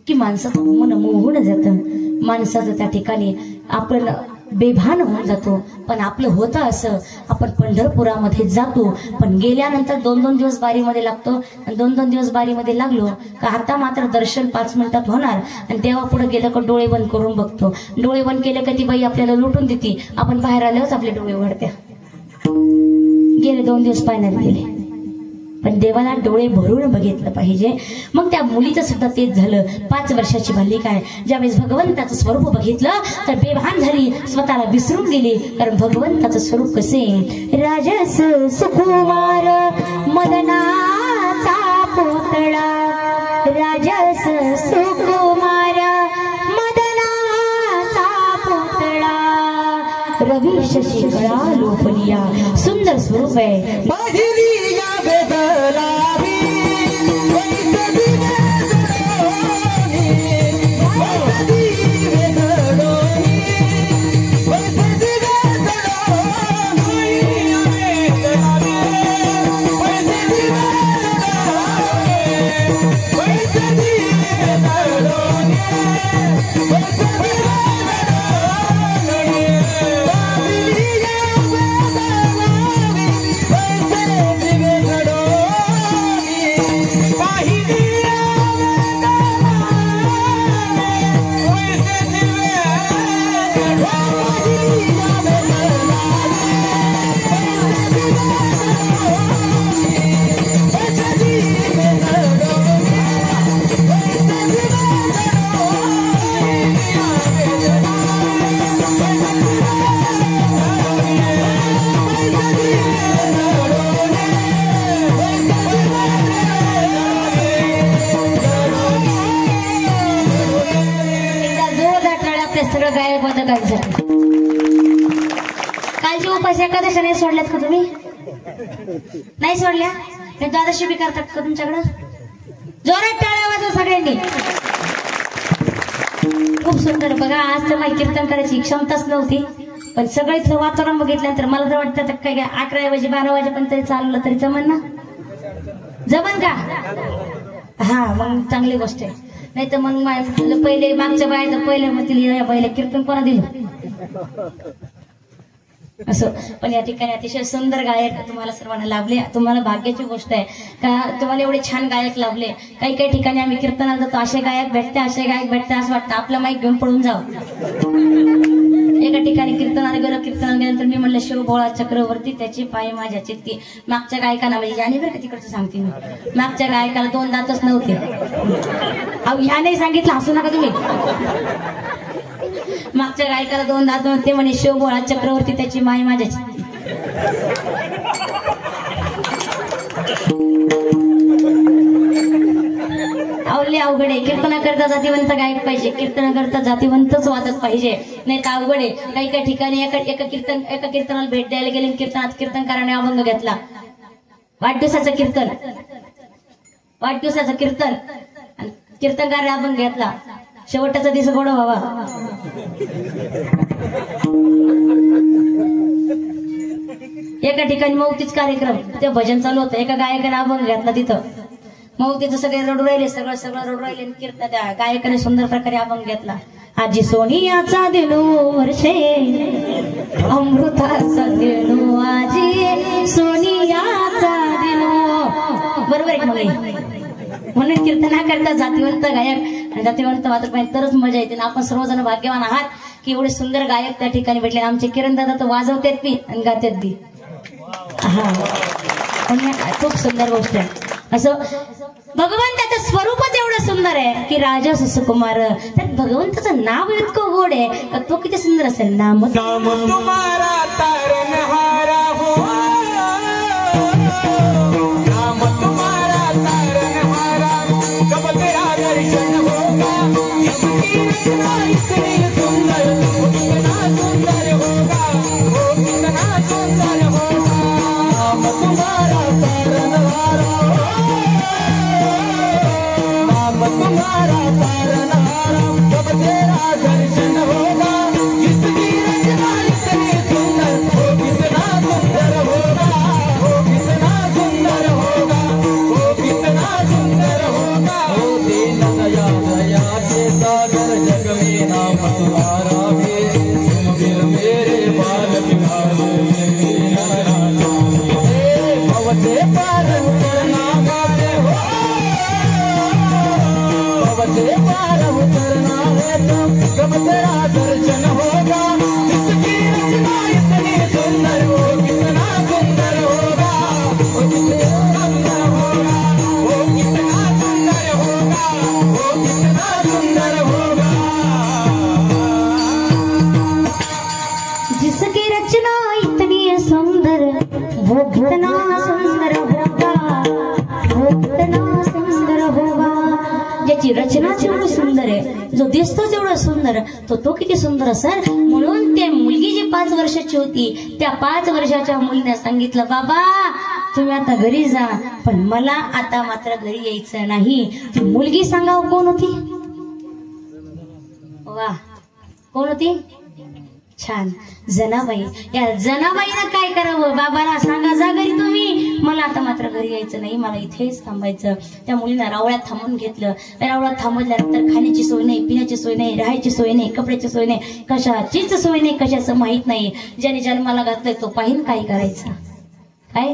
की माणसाचं मन मोहून जातं. माणसाचं त्या ठिकाणी आपण बेभान होऊन जातो. पण आपलं होतं असं, आपण पंढरपुरामध्ये जातो पण गेल्यानंतर 2-2 दिवस बारीमध्ये लागतो आणि 2-2 दिवस बारीमध्ये लागलो का आता मात्र दर्शन 5 मिनिटात होणार आणि तेव्हा पुढे गेलं का डोळे बंद करून बघतो. डोळे बंद केले का ती बाई आपल्याला लुटून देते. आपण बाहेर आल्यावर आपले डोळे उघडत्या. गेले 2 दिवस पाण्यात गेले पण देवाला डोळे भरून बघितलं पाहिजे. मग त्या मुलीचं सुद्धा तेच झालं. 5 वर्षाची बालिका आहे. ज्यावेळेस भगवंताचं स्वरूप बघितलं तर बेभान झाली, स्वतःला विसरून गेली. कारण भगवंताचं स्वरूप कसे, राजस सुकुमार मदनाचा पुतळा, राजस सुकुमार मदनाचा पुतळा, रवी शशिकळा लोपलिया. सुंदर स्वरूप आहे. उपास एकादशा नाही सोडल्यात का तुम्ही? नाही सोडल्या? हे द्वादशी बी करतात का तुमच्याकडं? जोरात टाळ्या वाजवा सगळ्यांनी. खूप सुंदर. बघा आज तर माझी कीर्तन करायची क्षमताच नव्हती, पण सगळं इथलं वातावरण बघितल्यानंतर मला तर वाटतं काय 11 वाजे 12 वाजेपर्यंत तरी चाललं तरी जमन ना? जमन का? हा, मग चांगली गोष्ट आहे. नाही तर मग पहिले मागच्या बाया तर पहिले म्हणतील पहिले कीर्तन कोणा दिलं असं. पण या ठिकाणी अतिशय सुंदर गायक तुम्हाला सर्वांना लाभले. तुम्हाला भाग्याची गोष्ट आहे का तुम्हाला एवढे छान गायक लाभले. काही काही ठिकाणी आम्ही कीर्तनाला जातो, असे गायक भेटते असं वाटतं आपला माईक घेऊन पळून जाऊ. एका ठिकाणी कीर्तनाला गेल्यानंतर मी म्हणलं शिवभोळा चक्रवर्ती त्याची पाय माझ्या चित्ती. मागच्या गायकाला म्हणजे ज्याने बरं का तिकडचं सांगते मी, मागच्या गायकाला 2 दातच नव्हते. अहो ह्या नाही सांगितलं, हसू नका तुम्ही. मागच्या गायकाला 2 दात नव्हते म्हणे शिवभोळा चक्रवर्ती त्याची माय माझ्या चित्ती. आवडले अवघड आहे. कीर्तनाकरता जातीवंत गायक पाहिजे, कीर्तनाकरता जातीवंतच वादक पाहिजे, नाही तर अवघड आहे. काही ठिकाणी एका कीर्तनाला भेट द्यायला गेले, कीर्तनकाराने अभंग घेतला. वाढदिवसाचं कीर्तन कीर्तनकाराने अभंग घेतला. शेवटचा दिवस गोड बाबा. एका ठिकाणी मौतीच कार्यक्रम, ते भजन चालू होतं. एका गायकाने अभंग घेतला तिथं. मौतीचं सगळे रडू राहिले, सगळं रडू राहिले. कीर्तन त्या गायकाने सुंदर प्रकारे अभंग घेतला. आजी सोनियाचा दिनो वर्षे अमृताचा दिनो, आजी सोनियाचा दिनो. बरोबर आहे. म्हणून कीर्तना करता जातीवंत गायक आणि जातीवंत वादक पाहिजे तरच मजा येते. आपण सर्वजण भाग्यवान आहात की एवढे सुंदर गायक त्या ठिकाणी भेटले. आमचे किरण दादा तर वाजवतात बी आणि गातात बी. हा, खूप सुंदर गोष्ट आहे. असं भगवंताचं स्वरूपच एवढं सुंदर आहे की राजा सुकुमार. त्यात भगवंताचं नाव इतकं गोड आहे का तो किती सुंदर असेल. नाम तुम्हारा तारनहारा हो, नाम तुम्हारा तारनहारा, कब तेरा दर्शन होगा, सबकी रचना इतनी सुंदर, कितना सुंदर होगा, वो कितना सुंदर होगा. नाम तुम्हारा तारनहारा, तुम्हारा तारनहारा, जब तेरा दर्शन होगा, जिसकी रचना इतनी सुंदर, वो कितना सुंदर होगा, वो कितना सुंदर होगा, वो कितना सुंदर होगा. ओ दीन दया दया के सागर, जग में नाम तुम्हारा है, तुम फिर मेरे बालक भवते पार उतरना गाते हो, पार उतरना है तो कब तेरा दर्शन होगा, जिसकी रचना इतनी सुंदर, वो कितना सुंदर होगा, वो कितना सुंदर होगा, वो कितना सुंदर होगा, वो कितना सुंदर होगा. जिसकी रचना इतनी सुंदर, वो कितना सुंदर होगा, वो कितना सुंदर होगा. ज्याची रचनाच एवढं सुंदर आहे, जो दिसतोच एवढा सुंदर, तो किती सुंदर असेल. म्हणून ते मुलगी जी 5 वर्षाची होती, त्या 5 वर्षाच्या मुलीने सांगितलं बाबा तुम्ही आता घरी जा, पण मला आता मात्र घरी यायचं नाही. ती मुलगी सांगावं कोण होती? वा, कोण होती? छान, जनाबाई. या जनाबाईनं काय करावं? बाबाला सांगा जा घरी तुम्ही, मला आता मात्र घरी यायचं नाही, मला इथेच थांबायचं. त्या मुलीनं रावळ्यात थांबून घेतलं. रावळ्यात थांबल्यानंतर खाण्याची सोय नाही, पिण्याची सोय नाही, राहायची सोय नाही, कपड्याची सोय नाही, कशाचीच सोय नाही, कशाचं माहित नाही. ज्याने जन्माला घातलंय तो पाहिन काय करायचं. काय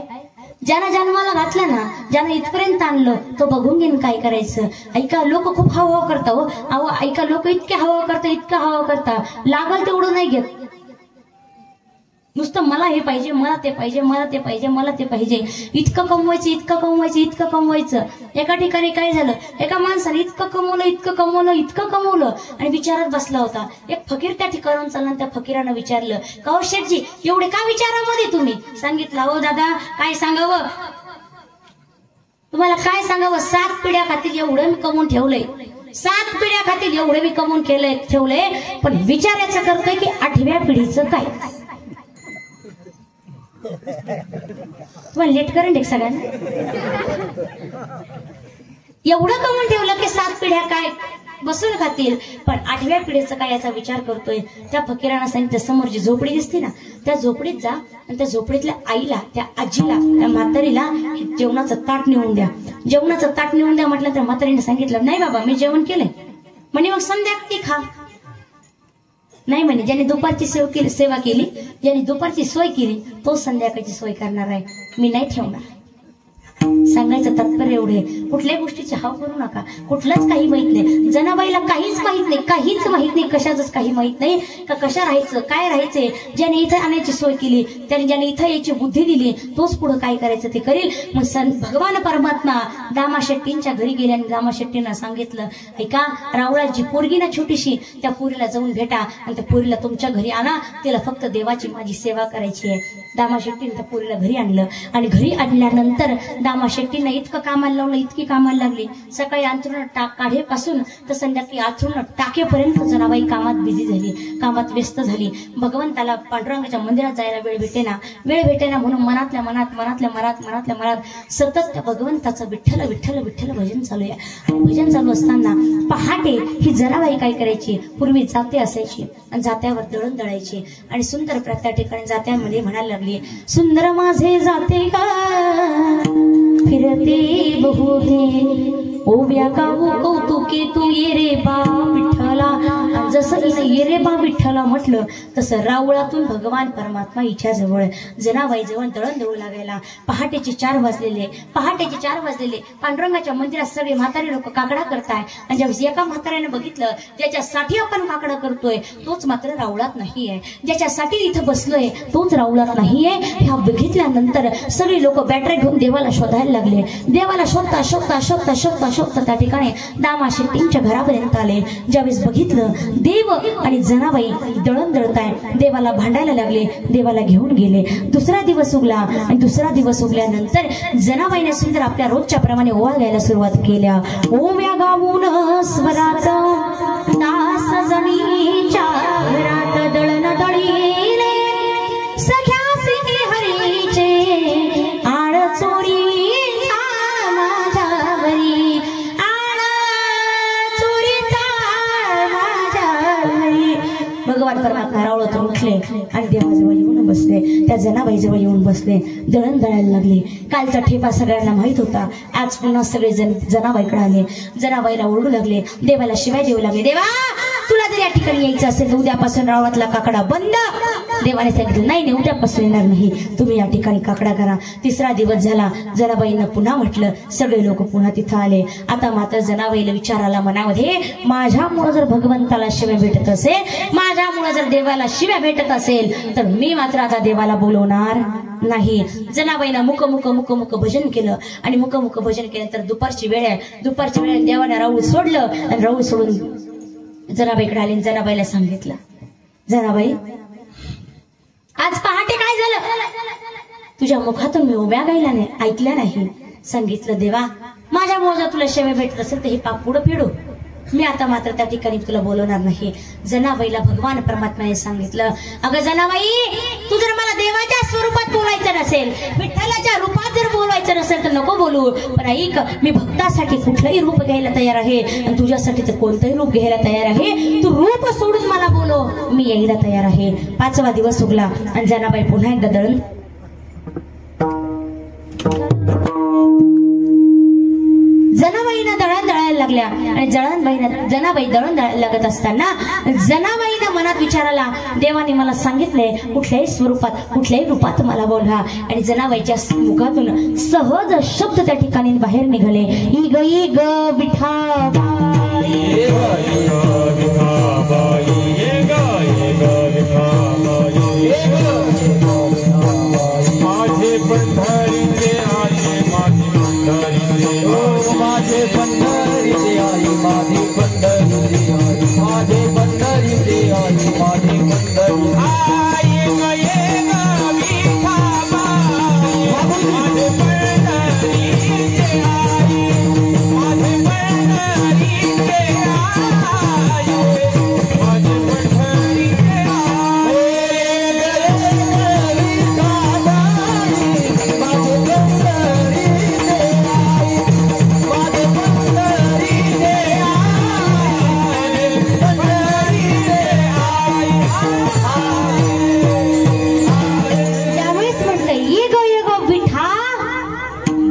ज्यानं जन्माला घातलं ना, ज्यानं इथपर्यंत आणलं तो बघून घेईन काय करायचं. ऐका लोक खूप हवा करता हो. अहो ऐका लोक इतके हवा करता, इतका हवा करता, लागल तेवढं नाही घेत. नुसतं मला हे पाहिजे, मला ते पाहिजे, मला ते पाहिजे, मला ते पाहिजे. इतकं कमवायचं, इतकं कमवायचं, इतकं कमवायचं. एका ठिकाणी काय झालं, एका माणसाने इतकं कमवलं, इतकं कमवलं, इतकं कमवलं आणि विचारात बसला होता. एक फकीर त्या ठिकाणाहून चालला. त्या फकीरानं विचारलं का हो शेठजी एवढे का विचारामध्ये तुम्ही? सांगितलं हो दादा काय सांगावं तुम्हाला, काय सांगावं, 7 पिढ्या खातील एवढं मी कमवून ठेवलंय, 7 पिढ्या खातील एवढं मी कमवून ठेवलंय, पण विचारायचं करतोय की 8व्या पिढीचं काय. तुम्हाला लेट करंट एक सगळ्यांना एवढं कमवून ठेवलं की 7 पिढ्या काय बसून खातील, पण 8व्या पिढीचा काय याचा विचार करतोय. त्या फकीरांना सांगितलं समोर जी झोपडी दिसते ना त्या झोपडीत जा आणि त्या झोपडीतल्या आईला, त्या आजीला, त्या म्हातारीला जेवणाचं ताट नेऊन द्या. जेवणाचं ताट नेऊन द्या म्हटलं तर म्हातारीने सांगितलं नाही बाबा मी जेवण केलंय. म्हणे मग संध्याकाळी खा. नाही म्हणे ज्याने दुपारची सेवा केली, ज्याने दुपारची सोय केली तो संध्याकाळची सोय करणार आहे, मी नाही ठेवणार. सांगायचं तात्पर्य एवढे, कुठल्याही गोष्टीची हाव करू नका. कुठलंच काही माहित नाही. जनाबाईला काहीच माहित नाही, काहीच माहित नाही, कशाच काही माहित नाही का कशा राहायचं काय राहायचंय. ज्याने इथं आणायची सोय केली, त्याने ज्याने इथं यायची बुद्धी दिली तोच पुढे काय करायचं ते करेल. मग भगवान परमात्मा दामा शेट्टींच्या घरी गेले आणि दामा शेट्टींना सांगितलं ऐका रावळाची पोरगी ना छोटीशी, त्या पोरीला जाऊन भेटा आणि त्या पोरीला तुमच्या घरी आणा, तिला फक्त देवाची माझी सेवा करायची आहे. दामा शेट्टीने त्या पोरीला घरी आणलं आणि घरी आणल्यानंतर दामा शेट्टींना इतकं कामाला लावलं, इतकी कामाला लागली. सकाळी अंथरुण काढेपासून तर संध्याकाळी अंथरुण टाकेपर्यंत जनाबाई कामात बिझी झाली, कामात व्यस्त झाली. भगवंताला पांडुरंगाच्या मंदिरात जायला वेळ भेटेना म्हणून मनातल्या मनात सतत त्या भगवंताचं विठ्ठल विठ्ठल विठ्ठल भजन चालू आहे. भजन चालू असताना पहाटे ही जनाबाई काय करायची, पूर्वी जाते असायची आणि जात्यावर दळण दळायची आणि सुंदर त्या ठिकाणी जात्यामध्ये म्हणायला लागली सुंदर माझे जाते का फिरते बहुते ओव्या गाऊ कौतुके तू ये रे बा विठ्ठला. जसं हिनं ये रे बा विठ्ठला म्हटलं तसं रावळातून भगवान परमात्मा हिच्या जवळ जनाबाई जवळ दळण दळू लागायला. पहाटेचे 4 वाजलेले पांडुरंगाच्या मंदिरात सगळे म्हातारे लोक काकडा करताय आणि ज्यावेळेस एका म्हाताऱ्याने बघितलं ज्याच्यासाठी आपण काकडा करतोय तोच मात्र रावळात नाहीये, ज्याच्यासाठी इथं बसलोय तोच रावळात नाहीये. ह्या बघितल्यानंतर सगळे लोक बॅटरी घेऊन देवाला शोधायला लागले. देवाला शोधता त्या ठिकाणी दामा शेट्टींच्या घरापर्यंत आले. ज्यावेळेस बघितलं देव आणि जनाबाई दळण दळताय, देवाला भांडायला लागले, देवाला घेऊन गेले. दुसरा दिवस उगला आणि दुसरा दिवस उगल्यानंतर जनाबाईने सुंदर आपल्या रोजच्या प्रमाणे ओवाळ गायला सुरुवात केल्या. ओव्या गाऊन स्वरात दास जणीच्या घरात दळण दळीले सख्यासी हरीचे आळ चोरी भगवान परमात्मा रावळातून उठले आणि देवाजवळ येऊन बसले, त्या जनाबाईजवळ येऊन बसले, दळण दळायला लागले. कालचा ठेपा सगळ्यांना माहित होता. आज पुन्हा सगळे जनाबाईकडे आले, जनाबाईला ओरडू लागले, देवाला शिवाय देऊ लागले. देवा तुला जर या ठिकाणी यायचं असेल तर उद्यापासून रावळातला काकडा बंद. देवाने सांगितलं नाही उद्यापासून येणार नाही, तुम्ही या ठिकाणी काकडा करा. 3रा दिवस झाला, जनाबाईंना पुन्हा म्हटलं, सगळे लोक पुन्हा तिथं आले. आता मात्र जनाबाईला विचार आला मनामध्ये माझ्यामुळे जर भगवंताला शिव्या भेटत असेल, माझ्यामुळे जर देवाला शिव्या भेटत असेल तर मी मात्र आता देवाला बोलवणार नाही. जनाबाईनं मुक भजन केलं आणि मुक भजन केल्यानंतर दुपारची वेळ आहे, देवाने राऊळ सोडलं आणि राऊळ सोडून जनाबाईकडे आले. जनाबाईला सांगितलं जनाबाई आज पहाटे काय झालं, तुझ्या मुखातून मी उभ्या गायला नाही ऐकल्या नाही. सांगितलं देवा माझ्यामुळे जर तुला शिव्या भेटत असेल तर हे पाप पुढे फेडू, मी आता मात्र त्या ठिकाणी तुला बोलवणार नाही. जनाबाईला भगवान परमात्माने सांगितलं अगं जनाबाई तू जर मला देवाच्या स्वरूपात बोलायचं नसेल, विठ्ठलाच्या रूपात जर बोलायचं नसेल तर नको बोलू, पण ऐक मी भक्तासाठी कुठलंही रूप घ्यायला तयार आहे आणि तुझ्यासाठी तर कोणतंही रूप घ्यायला तयार आहे. तू रूप सोडून मला बोलव, मी यायला तयार आहे. 5वा दिवस उगला आणि जनाबाई पुन्हा एकदा दळण जनाबाईनं दळण दळायला लागल्या आणि जनाबाई दळण दळायला लागत असताना जनाबाईनं मनात विचाराला देवाने मला सांगितलंय कुठल्याही स्वरूपात कुठल्याही रूपात मला बोलवा. आणि जनाबाईच्या मुखातून सहज शब्द त्या ठिकाणी बाहेर निघाले. ई ग विठाबाई माझे पंढरीचे आई माझे पंढरीचे आई माझे पंढरीचे आई माझे पंढरीचे आई माझे पंढरी आई गये माझे पंढरीचे आई माझे पंढरीचे आई माझे पंढरीचे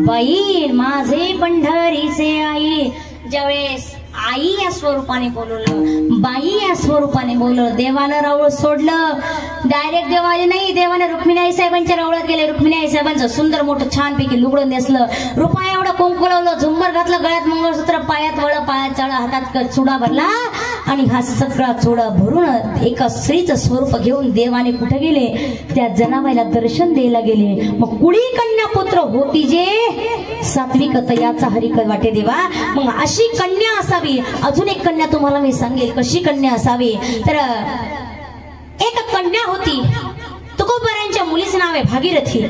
बाई माझे पंढरीचे आई. ज्यावेळेस आई या स्वरूपाने बोलवलं, बाई या स्वरूपाने बोलवलं, देवानं रावळ सोडलं. डायरेक्ट देवाने नाही, देवाने रुक्मिणी आई साहेबांच्या रावळात गेले. रुक्मिणी आई साहेबांचं सुंदर मोठं छानपैकी लुगडं नेसलं, रुपया एवढं कुंकू लावलं, झुंबर घातलं, गळ्यात मंगळसूत्र, पायात वळ, पायात चळ, हातात चुडा भरला आणि हा सगळा चुडा भरून एका स्त्रीचं स्वरूप घेऊन देवाने कुठे गेले? त्या जनाबाईला दर्शन द्यायला गेले. मग कुडी कन्या पुत्र होती जे सात्विक तयाचा हरिक वाटे देवा. मग अशी कन्या असावी. अजून एक कन्या तुम्हाला मी सांगेल कशी कन्या असावी. तर एक कन्या होती, तुकोबारांच्या मुलीचं नाव आहे भागीरथी.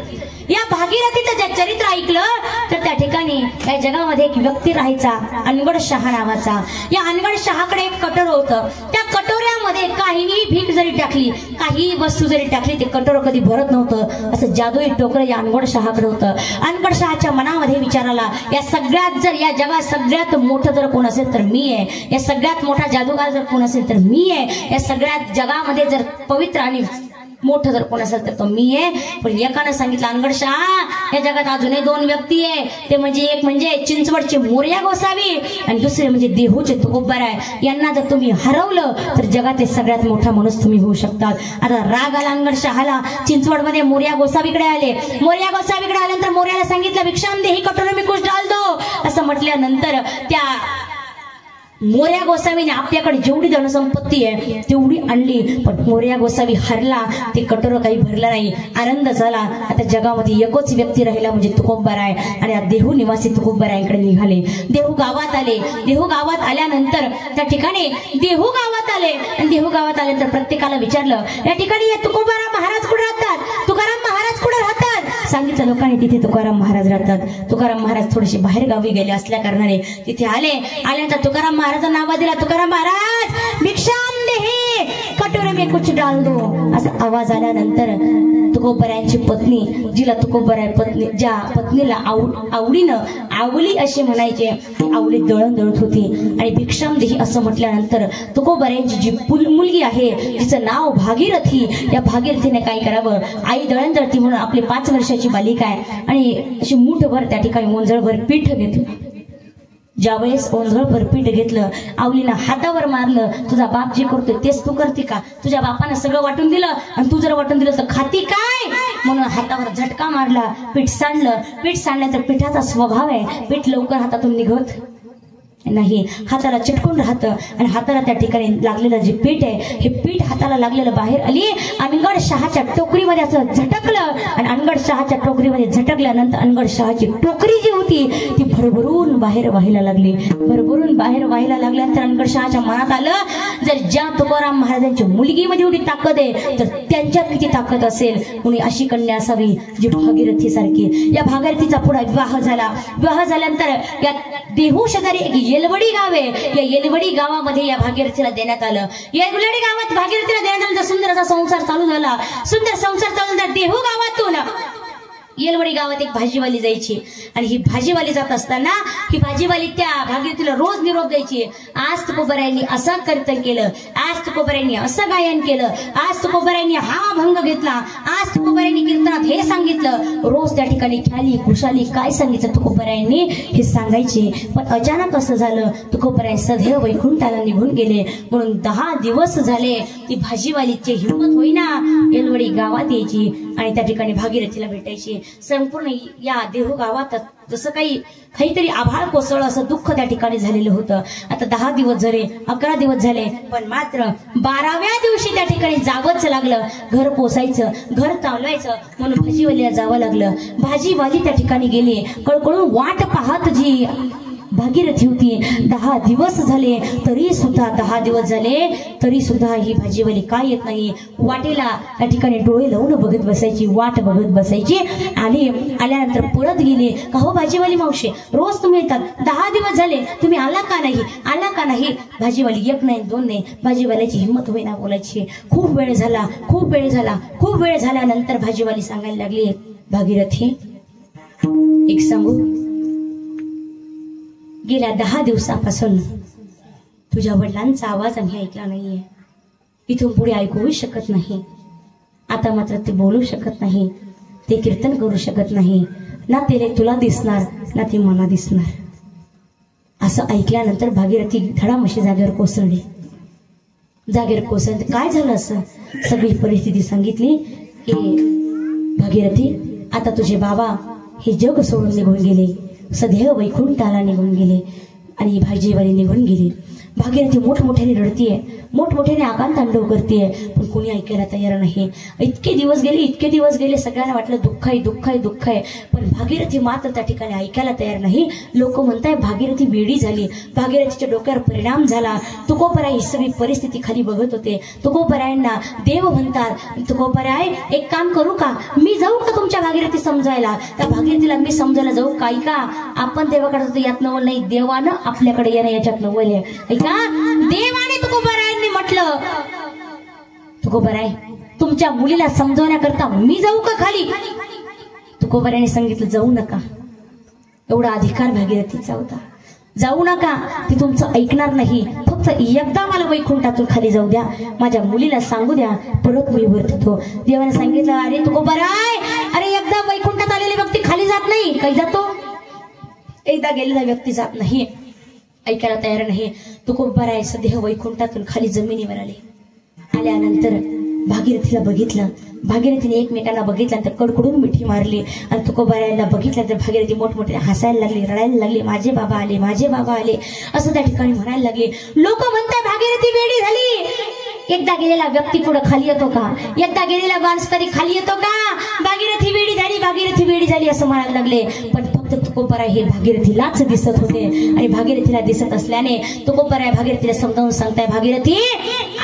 या भागीरथीचं जे चरित्र ऐकलं तर त्या ठिकाणी या जगामध्ये एक व्यक्ती राहायचा, अनगड शहा नावाचा. या अनगड शहाकडे एक कटोर होतं. त्या कटोऱ्यामध्ये काहीही भीक जरी टाकली, काही वस्तू जरी टाकली, ते कटोर कधी भरत नव्हतं. असं जादुई टोकरं या अनगड शहाकडे होतं. अनगड शहाच्या मनामध्ये विचार आला, या सगळ्यात जर या जगात सगळ्यात मोठं जर कोण असेल तर मी आहे. या सगळ्यात मोठा जादूगार जर कोण असेल तर मी आहे. या सगळ्यात जगामध्ये जर पवित्र आणि मोठं जर कोण असेल तर तो मी आहे. पण एकानं सांगितलं, अनगड शहा, या जगात अजूनही दोन व्यक्ती आहे. ते म्हणजे एक म्हणजे चिंचवडचे मोरया गोसावी आणि दुसरे म्हणजे देहूचे तुकोबाराय. यांना जर तुम्ही हरवलं तर जगातले सगळ्यात मोठा माणूस तुम्ही होऊ शकतात. आता राग आला अनगड शहाला. चिंचवडमध्ये मोरया गोसावीकडे आले. मोरया गोसावीकडे आल्यानंतर मोर्याला सांगितलं, भिक्षाम दे, ही कटोरा मी कुछ डाल दो. असं म्हटल्यानंतर त्या मोर्या गोसावीने आपल्याकडे जेवढी धनसंपत्ती आहे तेवढी आणली. पण मोर्या गोसावी हरला, ते कटोरं काही भरलं नाही. आनंद झाला. आता जगामध्ये एकच व्यक्ती राहिला म्हणजे तुकोबाराय. आणि देहू निवासी तुकोबारायांकडे निघाले. देहू गावात आले. देहू गावात आल्यानंतर त्या ठिकाणी देहू गावात आले आणि देहू गावात आल्यानंतर प्रत्येकाला विचारलं, या ठिकाणी या तुकोबाराम महाराज कुठे राहतात? तुकाराम महाराज कुठे राहतात? सांगितलं लोकांनी, तिथे तुकाराम महाराज राहतात. तुकाराम महाराज थोडेसे बाहेर गावी गेले असल्या कारणाने तिथे आले. आल्यानंतर तुकाराम महाराजांचा नाव दिला, तुकाराम महाराज भिक्षाम दे, कटोरे में कुछ डाल दो. असा आवाज आल्यानंतर तुकोबारायांची पत्नी, जिला तुकोबाराय पत्नी, ज्या पत्नीला आवडीनं आवली असे म्हणायचे, आवली दळण दळत होती. आणि भिक्षाम देही असं म्हटल्यानंतर तुकोबारायांची जी मुलगी आहे जिचं नाव भागीरथी, या भागीरथीने काय करावं, आई दळण दळती म्हणून आपली 5 वर्षाची बालिका आहे आणि अशी मूठभर त्या ठिकाणी ओंजळभर पीठ घेतली. ज्यावेळेस ओंजळभर पीठ घेतलं, आवलीनं हातावर मारलं, तुझा बाप जे करतोय तेच तू करते का? तुझ्या बापानं सगळं वाटून दिलं आणि तू जर वाटून दिलं तर खाती काय? म्हणून हातावर झटका मारला. पीठ सांडलं. पीठ सांडल्यानंतर पिठाचा स्वभाव आहे, पीठ लवकर हातातून निघत नाही, हाताला चिटकून राहतं. आणि हाताला त्या ठिकाणी लागलेलं जे पीठ आहे, हे पीठ हाताला लागलेलं बाहेर आली. अनगड शहाच्या टोकरीमध्ये असं झटकलं आणि अनगड शहाच्या टोकरीमध्ये झटकल्यानंतर अनगड शहाची टोकरी जी होती ती भरभरून बाहेर व्हायला लागली. भरभरून बाहेर व्हायला लागल्यानंतर अनगड शहाच्या मनात आलं, जर ज्या तुकाराम महाराजांची मुलगीमध्ये एवढी ताकद आहे तर त्यांच्यात किती ताकद असेल. कोणी अशी कन्या असावी जी भागीरथी सारखी. या भागीरथीचा पुढे विवाह झाला. विवाह झाल्यानंतर या देहू शेजारी एक येलवडी गाव आहे. या येलवडी गावामध्ये या भागीरथीला देण्यात आलं. येलवडी गावात भागीरथीला देण्यात आलं. सुंदर असा संसार चालू झाला. सुंदर संसार चालू झाला. देहू गावातून येलवडी गावात एक भाजीवाली जायची आणि ही भाजीवाली जात असताना ही भाजीवाली त्या भागीरथीला रोज निरोप द्यायची, आज तुकोबारायांनी असं कीर्तन केलं, आज तुकोबारायांनी असं गायन केलं, आज तुकोबारायांनी हा अभंग घेतला, आज तुकोबारायांनी कीर्तनात हे सांगितलं. रोज त्या ठिकाणी ख्याली खुशाली काय सांगितलं तुकोबारायांनी हे सांगायचे. पण अचानक असं झालं, तुकोबाराय सदैव वैकुंठाला निघून गेले. म्हणून 10 दिवस झाले ती भाजीवालीची हिंमत होईना येलवडी गावात यायची आणि त्या ठिकाणी भागीरथीला भेटायची. संपूर्ण या देहू गावात जसं काहीतरी आभाळ कोसळलं असं दुःख त्या ठिकाणी झालेलं होतं. आता 10 दिवस झाले, 11 दिवस झाले, पण मात्र 12व्या दिवशी त्या ठिकाणी जावंच लागलं. घर पोसायचं, घर चालवायचं म्हणून भाजीवालीला जावं लागलं. भाजीवाली त्या ठिकाणी गेली. कळकळून वाट पाहत जी भागीरथी होती. 10 दिवस झाले तरी सुद्धा 10 दिवस झाले तरी सुद्धा ही भाजीवाली काय येत नाही. वाटेला त्या ठिकाणी डोळे लावून बघत बसायची, वाट बघत बसायची. आल्यानंतर पळत गेली. का हो भाजीवाली मावशी, रोज तुम्ही येतात, 10 दिवस झाले तुम्ही आला का नाही, आला का नाही? भाजीवाली 1 नाही 2 नाही, भाजीवाल्याची हिंमत होईना बोलायची. खूप वेळ झाला, खूप वेळ झाला. खूप वेळ झाल्यानंतर भाजीवाली सांगायला लागली, भागीरथी एक सांगू, गेल्या 10 दिवसापासून तुझ्या वडिलांचा आवाज आम्ही ऐकला नाहीये. इथून पुढे ऐकूही शकत नाही. आता मात्र ते बोलू शकत नाही, ते कीर्तन करू शकत नाही. ना ते तुला दिसणार ना ती मला दिसणार. असं ऐकल्यानंतर भागीरथी धडामशी जागेवर कोसळली. जागेवर कोसळल्यानंतर काय झालं असं सगळी परिस्थिती सांगितली की भागीरथी आता तुझे बाबा हे जग सोडून निघून गेले, सदैव वैकुंठाला निघून गेले आणि भाजीवाली निघून गेली. भागीरथी मोठमोठ्याने रडतीये, मोठमोठ्याने आकांतांडव करतीये, पण कोणी ऐकायला तयार नाही. इतके दिवस गेले, सगळ्यांना वाटलं दुःख आहे दुःख आहे दुःख आहे, पण भागीरथी मात्र त्या ठिकाणी ऐकायला तयार नाही. लोक म्हणताय भागीरथी वेडी झाली, भागीरथीच्या डोक्यावर परिणाम झाला. तुकोबराय ही सगळी परिस्थिती खाली बघत होते. तुकोबरायांना देव म्हणतात. तुकोबराय एक काम करू का, मी जाऊ का तुमच्या भागीरथी समजायला? त्या भागीरथीला मी समजायला जाऊ का? ऐका, आपण देवाकडे जातो यात नवल नाही, देवानं आपल्याकडे येणं याच्यात नवल आहे. देवाने तुकोबरायांनी म्हटलं तुकोबराय तुमच्या मुलीला समजवण्याकरता मी जाऊ का खाली? तुकोबरायांनी सांगितलं जाऊ नका. एवढा अधिकार भागीरथीचा होता. जाऊ नका, ती तुमचं ऐकणार नाही. फक्त एकदा मला वैकुंठातून खाली जाऊ द्या, माझ्या मुलीला सांगू द्या, परत मी वर येतो. देवाने सांगितलं अरे तुकोबराय, अरे एकदा वैकुंठात आलेली व्यक्ती खाली जात नाही. काही जातो? एकदा गेलेला व्यक्ती जात नाही. ऐकायला तयार नाही. तुकोबराय सदैव वैकुंठातून खाली जमिनीवर आले. आल्यानंतर भागीरथीला बघितलं. भागीरथीने एकमेकांना बघितल्यानंतर कडकडून मिठी मारली आणि तुकोबरायला बघितल्यानंतर भागीरथी मोठमोठे हसायला लागली, रडायला लागली. माझे बाबा आले, माझे बाबा आले असं त्या ठिकाणी म्हणायला लागले. लोक म्हणतात भागीरथी वेडी झाली. एकदा गेलेला व्यक्ती पुढे खाली येतो का? एकदा गेलेला माणूस कधी खाली येतो का? भागीरथी वेडी झाली, भागीरथी वेडी झाली असं म्हणायला लागले. पण फक्त तुकोबराय हे भागीरथीलाच दिसत होते आणि भागीरथीला दिसत असल्याने तुकोबराय भागीरथीला समजावून सांगताय, भागीरथी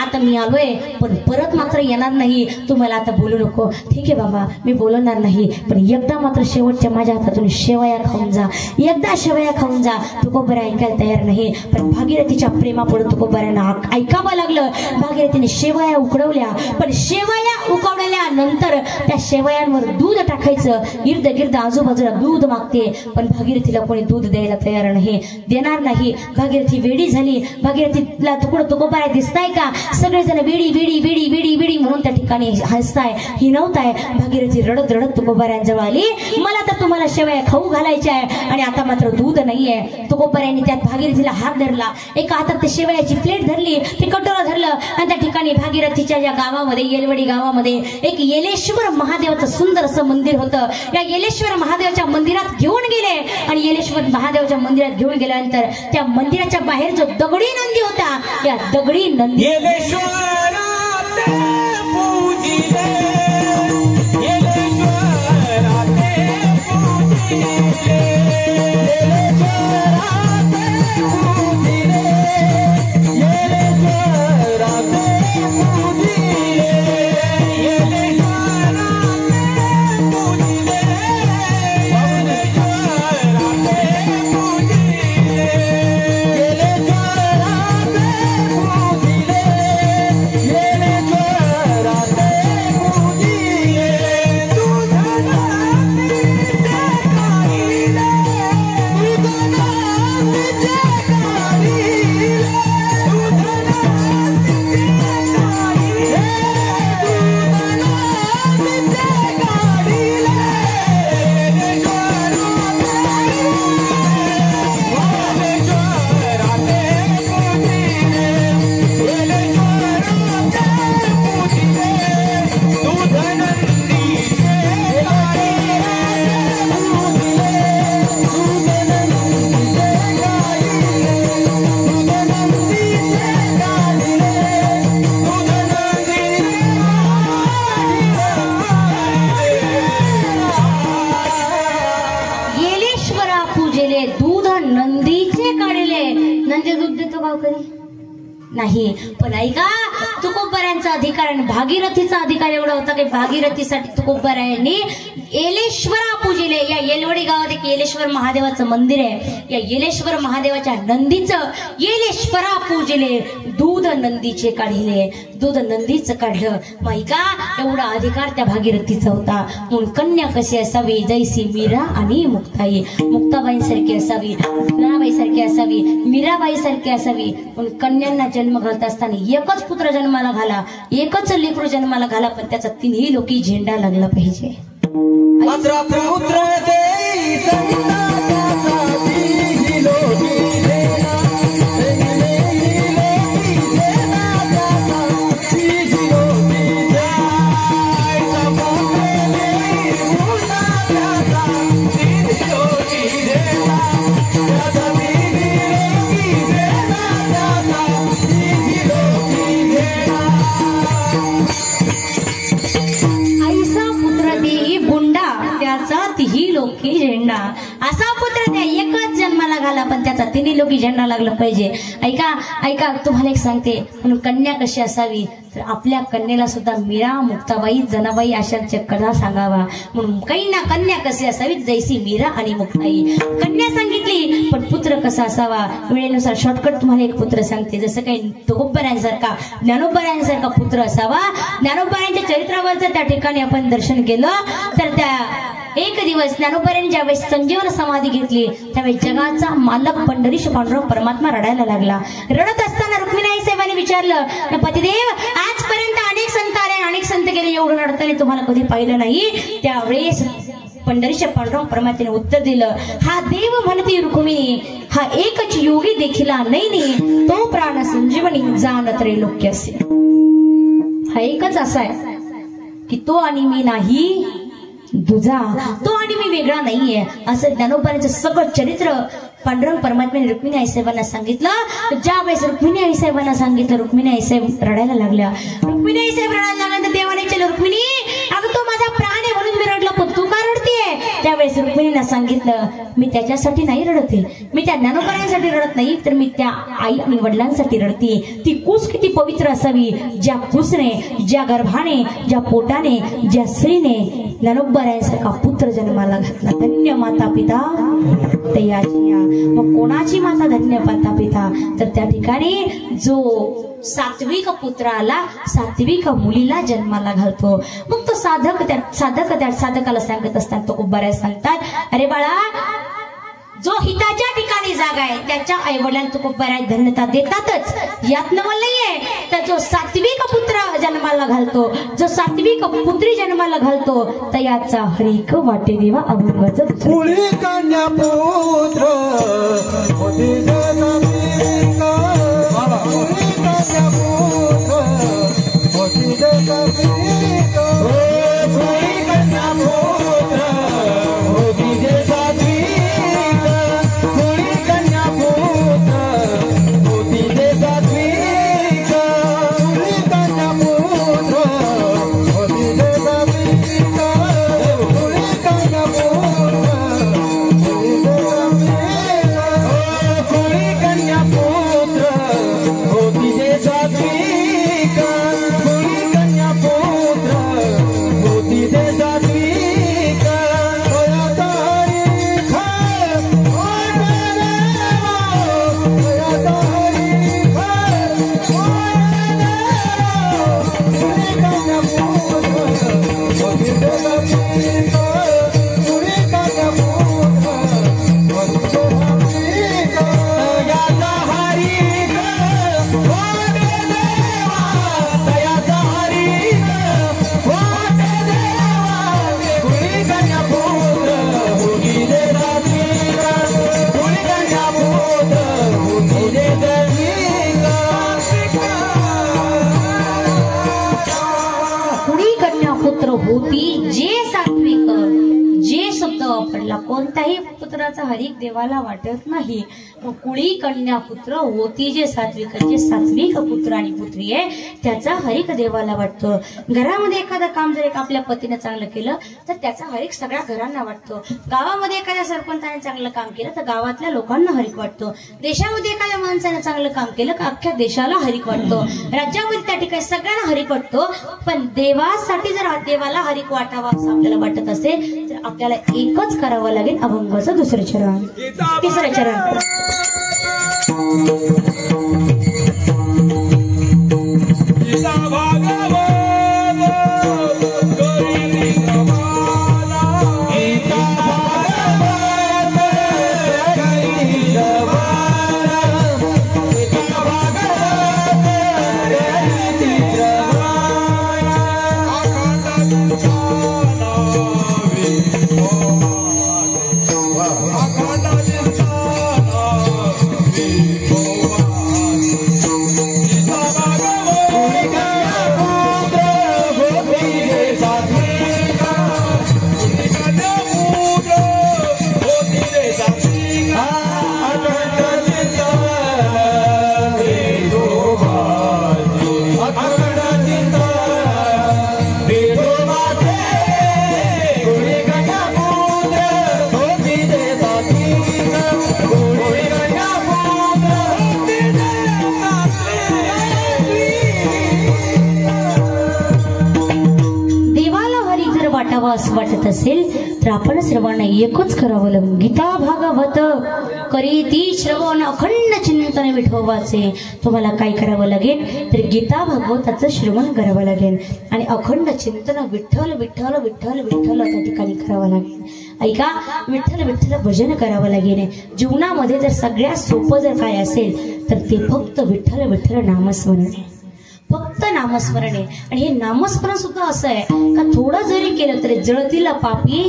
आता मी आलोय पण परत मात्र येणार नाही, तू मला आता बोलू नको. ठीक आहे बाबा, मी बोलणार नाही, पण एकदा मात्र शेवटच्या माझ्या हातातून शेवया खाऊन जा, एकदा शेवया खाऊन जा. तुकोबराय ऐकायला तयार नाही, पण भागीरथीच्या प्रेमापुढे तुकोबरायांना ऐकावं लागलं. भागीरथीने शेवया उकडवल्या, पण शेवया उकडवल्या नंतर त्या शेवयांवर दूध टाकायचं. इर्द गिर्द आजूबाजूला दूध मागते, पण भागीरथीला कोणी दूध द्यायला तयार नाही, देणार नाही. भागीरथी वेडी झाली. भागीरथीला तुकोबराय दिसताय का? सगळेजण वेडी वेडी वेडी वेडी वेडी म्हणून त्या ठिकाणी हसताय, हिनवताय. भागीरथी रडत रडत तुकोबरायांजवळ आली. मला तर तुम्हाला शेवया खाऊ घालायच्या आहे आणि आता मात्र दूध नाहीये. तुकोबरायांनी त्यात भागीरथीला हात धरला. एका हातात ते शेवयाची प्लेट धरली, ते कटोरा धरलं आणि त्या ठिकाणी भागीरथीच्या या गावामध्ये, येलवडी गावामध्ये एक येलेश्वर महादेवाचं सुंदर असं मंदिर होतं. या येलेश्वर महादेवाच्या मंदिरात घेऊन गेले आणि येलेश्वर महादेवाच्या मंदिरात घेऊन गेल्यानंतर त्या मंदिराच्या बाहेर जो दगडी नंदी होता, या दगडी नंदी नाही. पण ऐका, तुकोबरायांचा अधिकार आणि भागीरथीचा अधिकार एवढा होता की भागीरथीसाठी तुकोबरायांनी येलेश्वरा पूजिले. या येलवडी गावात एक येलेश्वर महादेवाचं मंदिर आहे. या येलेश्वर महादेवाच्या नंदीचं येलेश्वरा पूजिले, दूध नंदीचे काढले, दूध नंदीचं काढलं. ऐका, एवढा अधिकार त्या भागीरथीचा होता. म्हणून कन्या कशी असावी, जैसी मीरा आणि मुक्ताई. मुक्ताबाई सारखी असावी, मीराबाई सारखी असावी, मीराबाई सारखी असावी. पण कन्यांना जन्म घालत असताना एकच पुत्र जन्माला घाला, एकच लेकरू जन्माला घाला, पण त्याचा तिन्ही लोकी झेंडा लागला पाहिजे. पुत्र तिही लोकी झेंडा. असा पुत्र त्या एकच जन्माला घाला पण त्याचा तिन्ही लोकी झेंडा लागला पाहिजे. ऐका ऐका तुम्हाला एक सांगते, म्हणून कन्या कशी असावी तर आपल्या कन्येला सुद्धा मीरा, मुक्ताबाई, जनाबाई अशा कथा सांगावा. म्हणून काही ना कन्या कशी असावी जैसी मीरा आणि मुक्ताई. कन्या सांगितली पण पुत्र कसा असावा. वेळेनुसार शॉर्टकट तुम्हाला एक पुत्र सांगते. जसं काही तुकोबरायांसारखा ज्ञानोबरायांसारखा पुत्र असावा. ज्ञानोबरायांच्या चरित्रावर जर त्या ठिकाणी आपण दर्शन केलं तर त्या एक दिवस ज्ञानोबरायांनी ज्यावेळेस संजीवन समाधी घेतली त्यावेळेस जगाचा मालक पंढरीश पांडुरंग परमात्मा रडायला लागला. रडत असताना रुक्मिणी साहेबांनी विचारलं, पतिदेव आजपर्यंत अनेक संत आले, अनेक संत गेले, एवढं रडताना तुम्हाला कधी पाहिलं नाही. त्यावेळेस पंढरीश पांडुरंग परमात्म्याने उत्तर दिलं, हा देव म्हणते रुक्मिणी, हा एकच योगी देखीला नाही तो प्राण संजीवनी जाण त्रैलोक्य असे. हा एकच असा आहे की तो आणि मी नाही दुजा, तो आणि मी वेगळा नाहीये. असं ज्ञानोबांचं सगळं चरित्र पांडुरंग परमात्म्याने रुक्मिणी आईसाहेबांना सांगितलं. ज्या वेळेस रुक्मिणी आईसाहेबांना सांगितलं रुक्मिणी आईसाहेब रडायला लागल्या. रुक्मिणी आईसाहेब रडायला लागल्यानंतर देवाने विचारलं, रुक्मिणी अगं तो माझा प्राण आहे म्हणून मी रडलो पण तू का रडतीये. त्यावेळेस रुक्मिणीला सांगितलं, मी त्याच्यासाठी नाही रडते, मी त्या ज्ञानोबांसाठी रडत नाही तर मी त्या आई आणि वडिलांसाठी रडते. ती कुस किती पवित्र असावी, ज्या कुसने, ज्या गर्भाने, ज्या पोटाने, ज्या स्त्रीने ज्ञानोबांसारखा पुत्र जन्माला घातला. धन्य माता पिता तयाची. मग कोणाची माता धन्य माता पिता तर त्या ठिकाणी जो सात्विक पुत्राला सात्विक मुलीला जन्माला घालतो. मग तो साधकाला सांगत असतात तो बऱ्याच सांगतात, अरे बाळा जो हिताच्या ठिकाणी जागा आहे त्याच्या आई वडिलांना तो बऱ्याच धन्यता देतातच, यात नवल नाहीये. तर जो सात्विक पुत्र जन्माला घालतो, जो सात्विक पुत्री जन्माला घालतो तर याचा हरिक वाटे देवा अभंगाचं मुली कन्या पुत्र मुली कन्या कोणताही पुत्राचा हरिक देवाला वाटत नाही. मग कुळी कन्या पुत्र होती जे सात्विक पुत्र आणि पुत्री आहे त्याचा हरिक देवाला वाटतो. घरामध्ये एखादं काम जर आपल्या पतीने चांगलं केलं तर त्याचा हरिक सगळ्या घरांना वाटतो. गावामध्ये एखाद्या सरपंचाने चांगलं काम केलं तर गावातल्या लोकांना हरिक वाटतो. देशामध्ये एखाद्या माणसाने चांगलं काम केलं तर अख्ख्या देशाला हरिक वाटतो. राज्यामध्ये त्या ठिकाणी सगळ्यांना हरिक वाटतो. पण देवासाठी जर देवाला हरिक वाटावा असं आपल्याला वाटत असेल तर आपल्याला एकच करावं लागेल, अभंगाचं दुसरं चरण, तिसरं चरण. असेल तर आपण सर्वांना एकच करावं लागेल. गीता भागवत करीती श्रवण अखंड चिंतन विठोबाचे. तुम्हाला काय करावं लागेल तर गीता भागवताचं श्रवण करावं लागेल आणि अखंड चिंतन विठ्ठल विठ्ठल विठ्ठल विठ्ठल त्या ठिकाणी करावं लागेल. ऐका, विठ्ठल विठ्ठल भजन करावं लागेल. जीवनामध्ये जर सगळ्यात सोपं जर काय असेल तर ते फक्त विठ्ठल विठ्ठल नामस्मरण आहे. फक्त नामस्मरण आहे. आणि हे नामस्मरण सुद्धा असं आहे का थोडं जरी केलं तरी जळतील पापी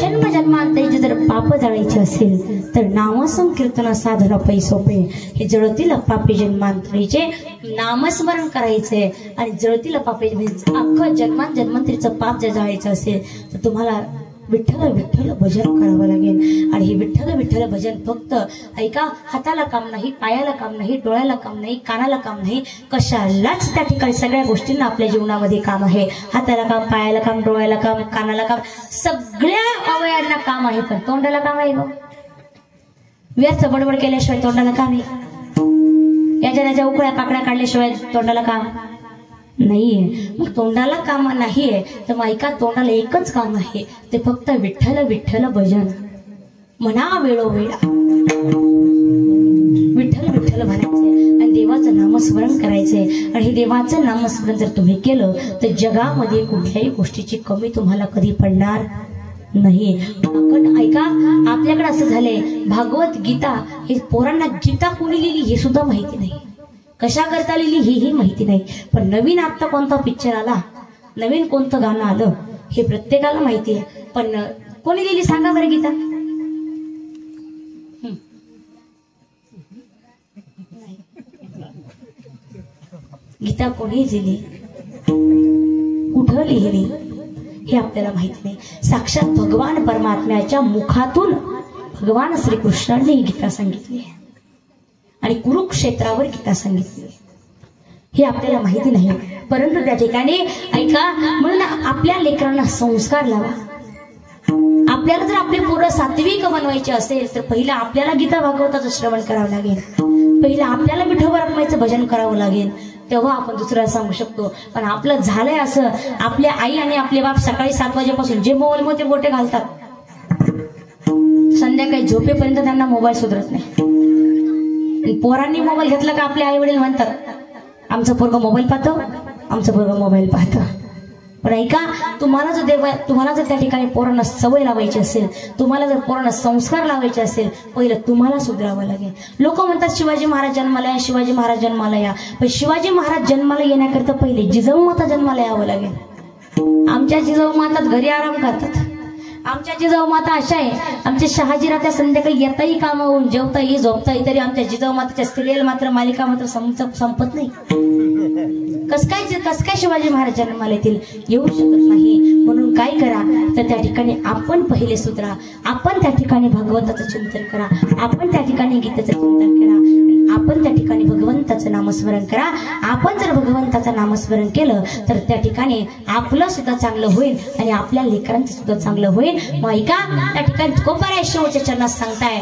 जन्मजन्मांतरीचे जर पाप जाळायचे असेल तर नामसंकीर्तन साधन पै सोपे. हे जळतील पापी जन्मांतरीचे नामस्मरण करायचे आणि जळतील पापी अख्खं जन्मांतरीचं पाप जर जाळायचं असेल तर तुम्हाला विठ्ठल विठ्ठल भजन करावं लागेल. आणि हे विठ्ठल विठ्ठल भजन फक्त ऐका, हाताला काम नाही, पायाला काम नाही, डोळ्याला काम नाही, कानाला काम नाही, कशालाच त्या ठिकाणी सगळ्या गोष्टींना आपल्या जीवनामध्ये काम आहे. हाताला काम, पायाला काम, डोळ्याला काम, कानाला काम, सगळ्या अवयवांना काम आहे. पण तोंडाला काम आहे गो. व्यर्थ बडबड केल्याशिवाय तोंडाला काम आहे. याच्या त्याच्या उकळ्या पाकड्या काढल्याशिवाय तोंडाला काम नाहीये. मग तोंडाला काम नाहीये तर मग ऐका, तोंडाला एकच काम आहे, ते फक्त विठ्ठल विठ्ठल भजन म्हणा वेळोवेळा. विठ्ठल विठ्ठल म्हणायचे आणि देवाचं नामस्मरण करायचंय. आणि हे देवाचं नामस्मरण जर तुम्ही केलं तर जगामध्ये कुठल्याही गोष्टीची कमी तुम्हाला कधी पडणार नाही. पण ऐका, आपल्याकडे असं झालंय, भागवत गीता हे पोरांना गीता कोणी लिहिली हे सुद्धा माहिती नाही, कशा करता लिहिली हेही माहिती नाही. पण नवीन आता कोणता पिक्चर आला, नवीन कोणतं गाणं आलं हे प्रत्येकाला माहिती आहे. पण कोणी लिहिली सांगा बरं गीता? गीता कोणी लिहिली, कुठं लिहिली हे आपल्याला माहिती नाही. साक्षात भगवान परमात्म्याच्या मुखातून भगवान श्रीकृष्णाने ही गीता सांगितली आहे आणि कुरुक्षेत्रावर गीता सांगितली हे आपल्याला माहिती नाही. परंतु त्या ठिकाणी ऐका, म्हणून आपल्या लेकरांना संस्कार लावा. आपल्याला जर आपले पोरं सात्विक बनवायचे असेल तर पहिला आपल्याला गीता भागवताचं श्रवण करावं लागेल. पहिला आपल्याला विठोबा रखमाईचं भजन करावं लागेल, तेव्हा आपण दुसऱ्याला सांगू शकतो. पण आपलं झालंय असं, आपल्या आई आणि आपले बाप सकाळी 7 वाजेपासून जे मोबाईल मध्ये बोटे घालतात, संध्याकाळी झोपेपर्यंत त्यांना मोबाईल सुधरत नाही. पोरांनी मोबाईल घेतला का आपले आई वडील म्हणतात आमचं पोरगं मोबाईल पाहतं, आमचं पोरगं मोबाईल पाहतं. पण ऐका, तुम्हाला जर त्या ठिकाणी पोरांना सवय लावायची असेल, तुम्हाला जर पोरांना संस्कार लावायचे असेल, पहिलं तुम्हाला सुधारावं लागेल. लोक म्हणतात शिवाजी महाराज जन्माला या, शिवाजी महाराज जन्माला या. पण शिवाजी महाराज जन्माला येण्याकरता पहिले जिजाऊ माता जन्माला यावं लागेल. आमच्या जिजाऊ माता घरी आराम करतात. आमच्या जिजाऊ माता अशा आहे, आमच्या शहाजी राहत्या संध्याकाळी येताही कामावून, जेवताही झोपताही, तरी आमच्या जिजाऊ माताच्या सिरियल मात्र मालिका मात्र संपत नाही. कस काय शिवाजी महाराज जन्माला येतील? येऊ शकत नाही. म्हणून काय करा तर त्या ठिकाणी आपण पहिले सुधरा. आपण त्या ठिकाणी भगवंताचं चिंतन करा, आपण त्या ठिकाणी गीतेचं चिंतन करा, आपण त्या ठिकाणी भगवंताचं नामस्मरण करा. आपण जर भगवंताचं नामस्मरण केलं तर त्या ठिकाणी आपलं सुद्धा चांगलं होईल आणि आपल्या लेकरांचं सुद्धा चांगलं होईल. मग ऐका, त्या ठिकाणी तुकोबाराय शिवच्या चरणात सांगताय,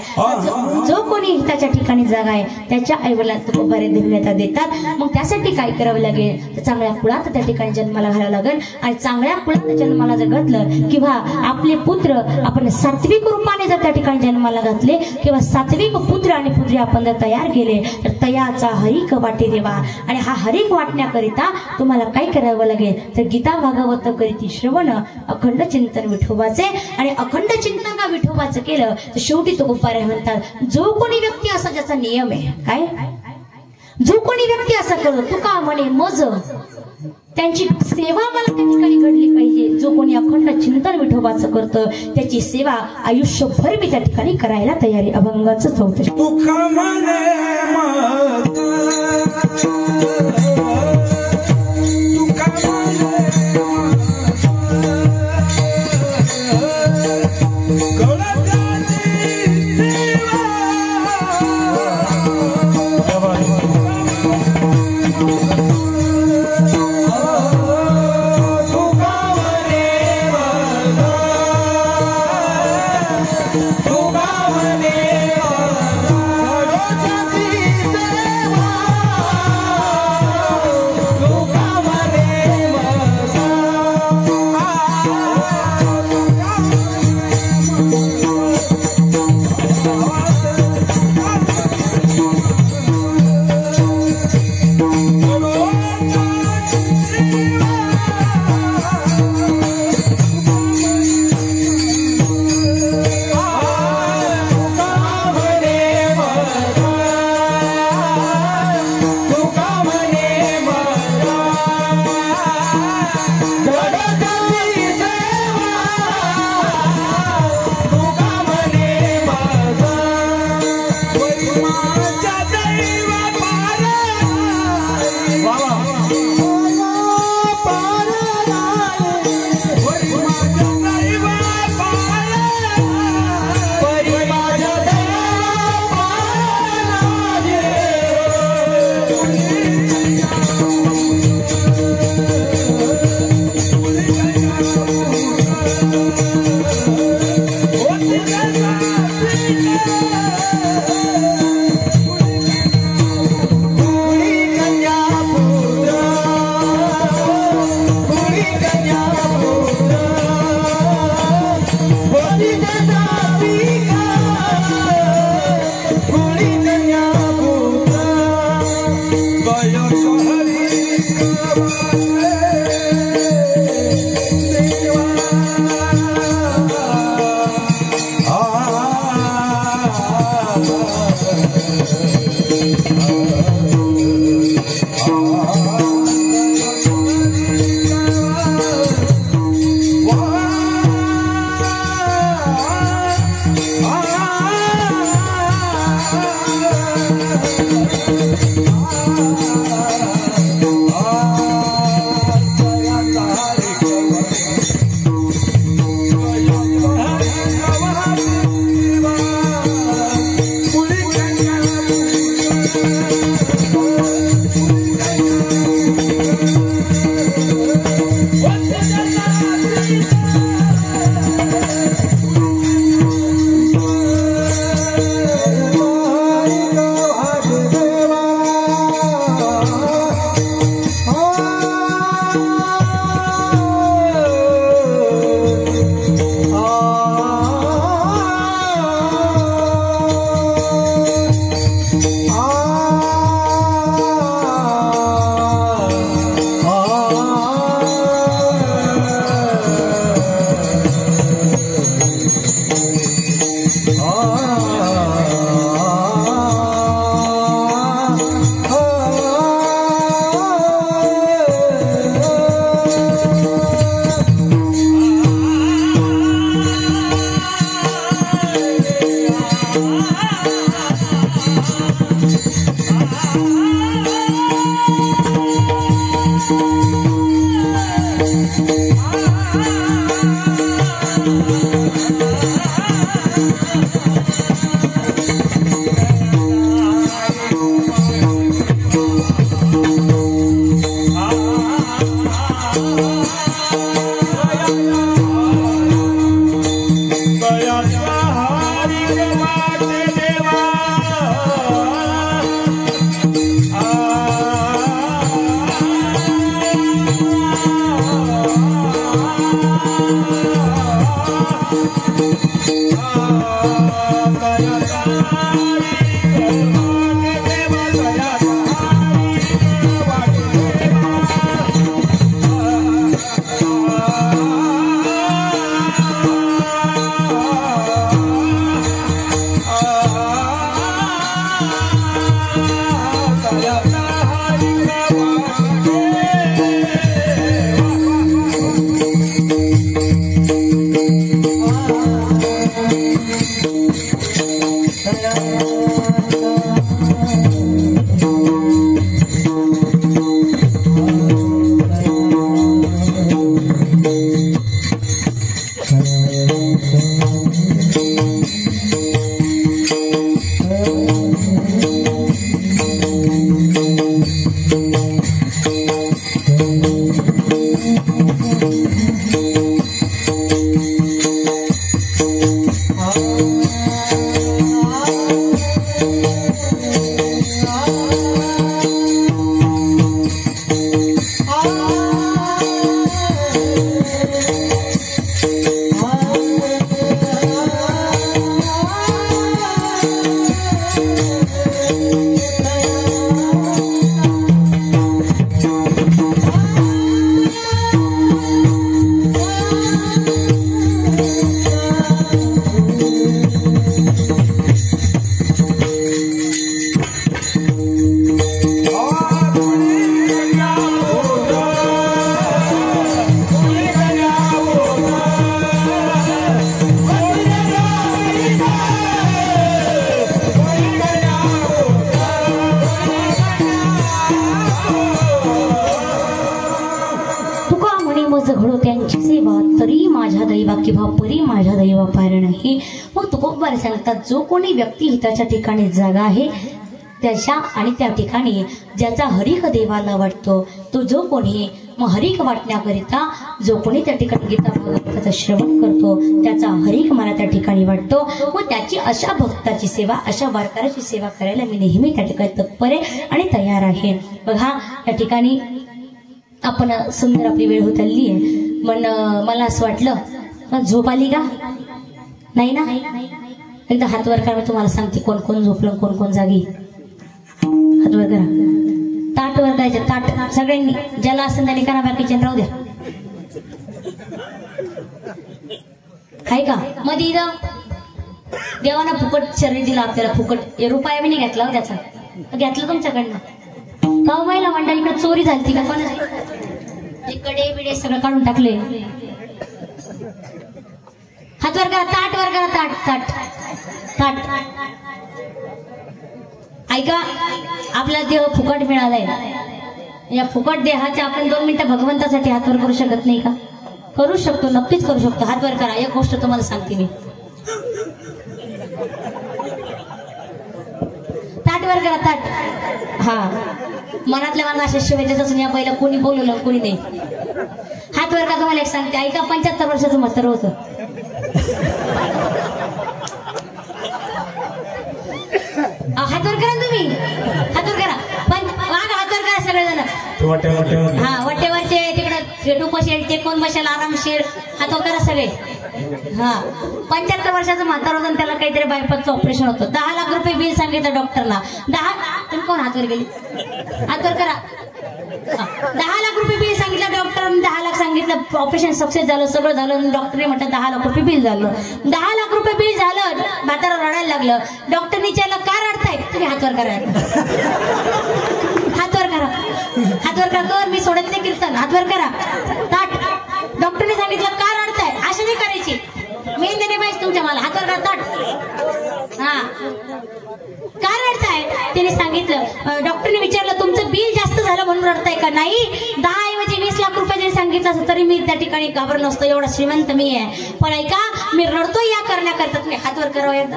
जो कोणी हिताच्या ठिकाणी जागाय त्याच्या आईवडिलांना तुकोबारे धन्यता देतात. मग त्यासाठी काय करावं लागेल तर चांगल्या कुळात त्या ठिकाणी जन्माला घालावं लागेल. आणि चांगल्या कुळात जन्माला जर घातलं किंवा आपले पुत्र आपण सात्विक रूपाने जर त्या ठिकाणी जन्माला घातले किंवा सात्विक पुत्र आणि पुत्री आपण जर तयार केले तर तयाचा हरिक वाटे देवा. आणि हा हरिक वाटण्याकरिता तुम्हाला काय करावं लागेल तर गीता भागवत करीती श्रवण अखंड चिंतन विठोबाचे. आणि अखंड चिंतन का विठोबाचं केलं तर शेवटी तो गोपारे म्हणतात, जो कोणी व्यक्ती असा ज्याचा नियम आहे, काय जो कोणी व्यक्ती असा करतो तुका म्हणे मज, त्यांची सेवा मला त्या ठिकाणी घडली पाहिजे. जो कोणी अखंड चिंतन विठोबाचं करतं त्याची सेवा आयुष्यभर मी त्या ठिकाणी करायला तयारी. अभंगाचं 4. किंवा परी माझ्या दैवा पार नाही। मग तुकोबार सांगतात जो कोणी व्यक्ती हिताच्या ठिकाणी जागा आहे त्याच्या आणि त्या ठिकाणी ज्याचा हरिक देवाला वाटतो तो जो कोणी मग हरिक वाटण्याकरिता जो कोणी त्या ठिकाणी गीता भागवताचं श्रवण करतो त्याचा हरिक मला त्या ठिकाणी वाटतो व त्याची अशा भक्ताची सेवा अशा वारकऱ्याची सेवा करायला मी नेहमी त्या ठिकाणी तत्पर आहे आणि तयार आहे. बघा त्या ठिकाणी आपण सुंदर आपली वेळ होत आली आहे. पण मला असं वाटलं झोप आली का नाही ना. एकदा हात वर करा, तुम्हाला सांगते कोण कोण झोपलं कोण कोण जागी. हात वर करा, ताट वर करायचे ताट सगळ्यांनी, ज्याला असेल त्याने करा, बाकीचे राहू द्या. आहे का मध्ये देवानं फुकट शरीर दिलं आपल्याला, फुकट रुपया बी नाही घेतला त्याचा, घेतलं तुमच्याकडनं. का महिला मंडळीकडे चोरी झाली का कोण, कडे बिडे सगळं काढून टाकले. हात वर करा, ताट वर करा, ताट ताट ताट. ऐका, आपला देह फुकट मिळालाय. या फुकट देहाच्या आपण 2 मिनिटं भगवंतासाठी हात वर करू शकत नाही का? करू शकतो, नक्कीच करू शकतो. हात वर करा. एक गोष्ट तुम्हाला सांगते मी, ताट वर करा, ताट. हा, मनातल्या मनात अशा शिवाय देत असून या पहिला कोणी बोलवलं कोणी नाही. हात वर का. तुम्हाला एक सांगते, ऐका, 75 वर्षाचं म्हातारं होतं. हात वर करा तुम्ही, हात वर करा, पण हात वर करा सगळेजण. हा, वाटेवरचे तिकडे बसेल ते कोण बसेल आरामशीर, हात वर करा सगळे. हा, 75 वर्षाचं म्हातार होतं, त्याला काहीतरी बायपासचं ऑपरेशन होतं. 10 लाख रुपये बिल सांगितलं डॉक्टरला. 10, तुम्ही कोण हात वर गेली, हात वर करा. 10 लाख रुपये बिल सांगितलं डॉक्टरने, 10 लाख सांगितलं, ऑपरेशन सक्सेस झालं, सगळं झालं. डॉक्टरने म्हटलं 10 लाख रुपये बिल झालं. 10 लाख रुपये बिल झालं, म्हातारा रडायला लागलं. डॉक्टरने विचारलं का रडताय, तुम्ही हात वर करा, हात वर करा, हात वर करा. मी सोडत नाही कीर्तन, हात वर करा. ताट. डॉक्टरने सांगितलं का रडताय, अशी नाही करायची, मेन देणे पाहिजे तुमच्या मला. हात वर करा, ताट. हा, का रडताय, त्याने सांगितलं. डॉक्टरने विचारलं तुमचं बिल जास्त झालं म्हणून रडताय का? नाही, 10 ऐवजी 20 लाख रुपये जरी सांगितलं असं तरी मी त्या ठिकाणी घाबरलो नसतो, एवढा श्रीमंत मी आहे. पण ऐका, मी रडतो या करण्याकरता, तुम्ही हात वर करावं एकदा.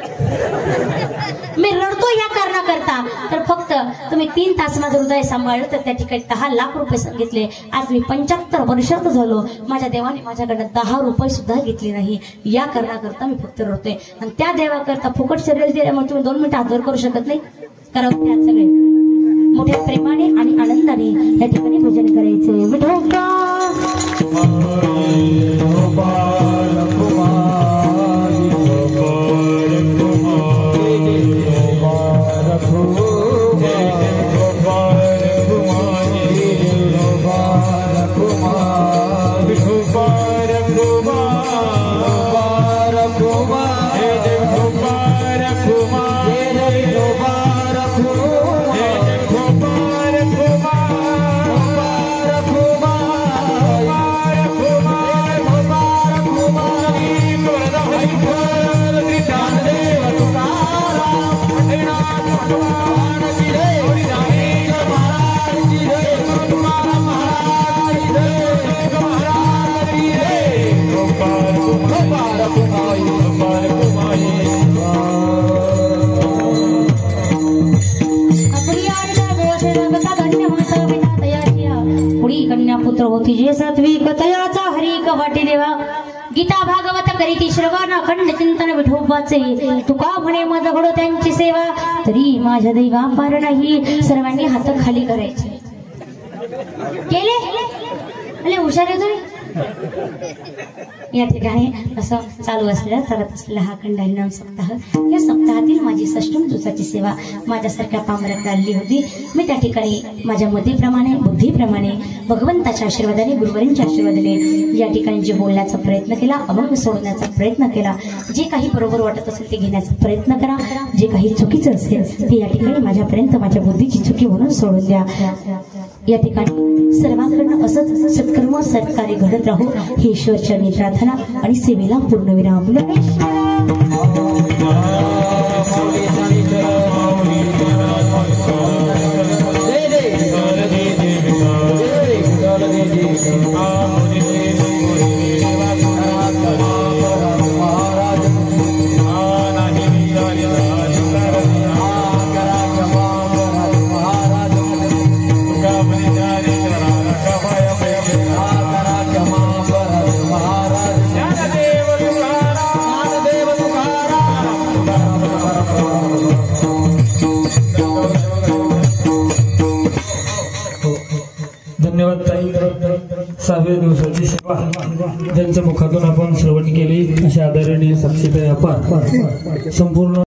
मी रडतो या करण्याकरता, तर फक्त तुम्ही 3 तास माझं हृदय सांभाळलं तर त्या ठिकाणी 10 लाख रुपये सांगितले. आज मी 75 वर्षात झालो, माझ्या देवाने माझ्याकडनं 10 रुपये सुद्धा घेतले नाही. या करण्याकरता मी फक्त रडतोय. आणि त्या देवाकरता फुकट शरीर दिल्यामुळे तुम्ही 2 मिनिटं हात वर करू शकत नाही. कारण त्यात सगळे मोठ्या प्रेमाने आणि आनंदाने या ठिकाणी भजन करायचे. विठोबा पुत्र होती जे सात्विक तयाचा हरिक वाटी देवा. गीता भागवत करीती श्रवण अखंड चिंतन विठोबाचे. तुका म्हणे मज घडो त्यांची सेवा तरी माझ्या दैवा पार नाही. सर्वांनी हात खाली करायचे. केले अरे हुशार आहे तुम्ही. या ठिकाणी असं चालू असलेला करत असलेला हा अखंड हरिनाम सप्ताह. या सप्ताहातील माझी षष्टम दिवसाची सेवा माझ्यासारख्या पामरात काढली होती. मी त्या ठिकाणी माझ्या मतीप्रमाणे बुद्धीप्रमाणे भगवंताच्या आशीर्वादाने गुरुवरींच्या आशीर्वादाने या ठिकाणी जे बोलण्याचा प्रयत्न केला, अभंग सोडण्याचा प्रयत्न केला. जे काही बरोबर वाटत असेल ते घेण्याचा प्रयत्न करा. जे काही चुकीचं असेल ते या ठिकाणी माझ्यापर्यंत माझ्या बुद्धीची चुकी म्हणून सोडून द्या. या ठिकाणी सर्वांकडनं असंच सत्कर्म सत्कार्य घडत राहू ही ईश्वरचरणी प्रार्थना आणि सेवेला पूर्णविराम. 6व्या दिवसाची सेवा ज्यांच्या मुखातून आपण श्रवण केली अशा आदरणीय साक्षीताई अपार संपूर्ण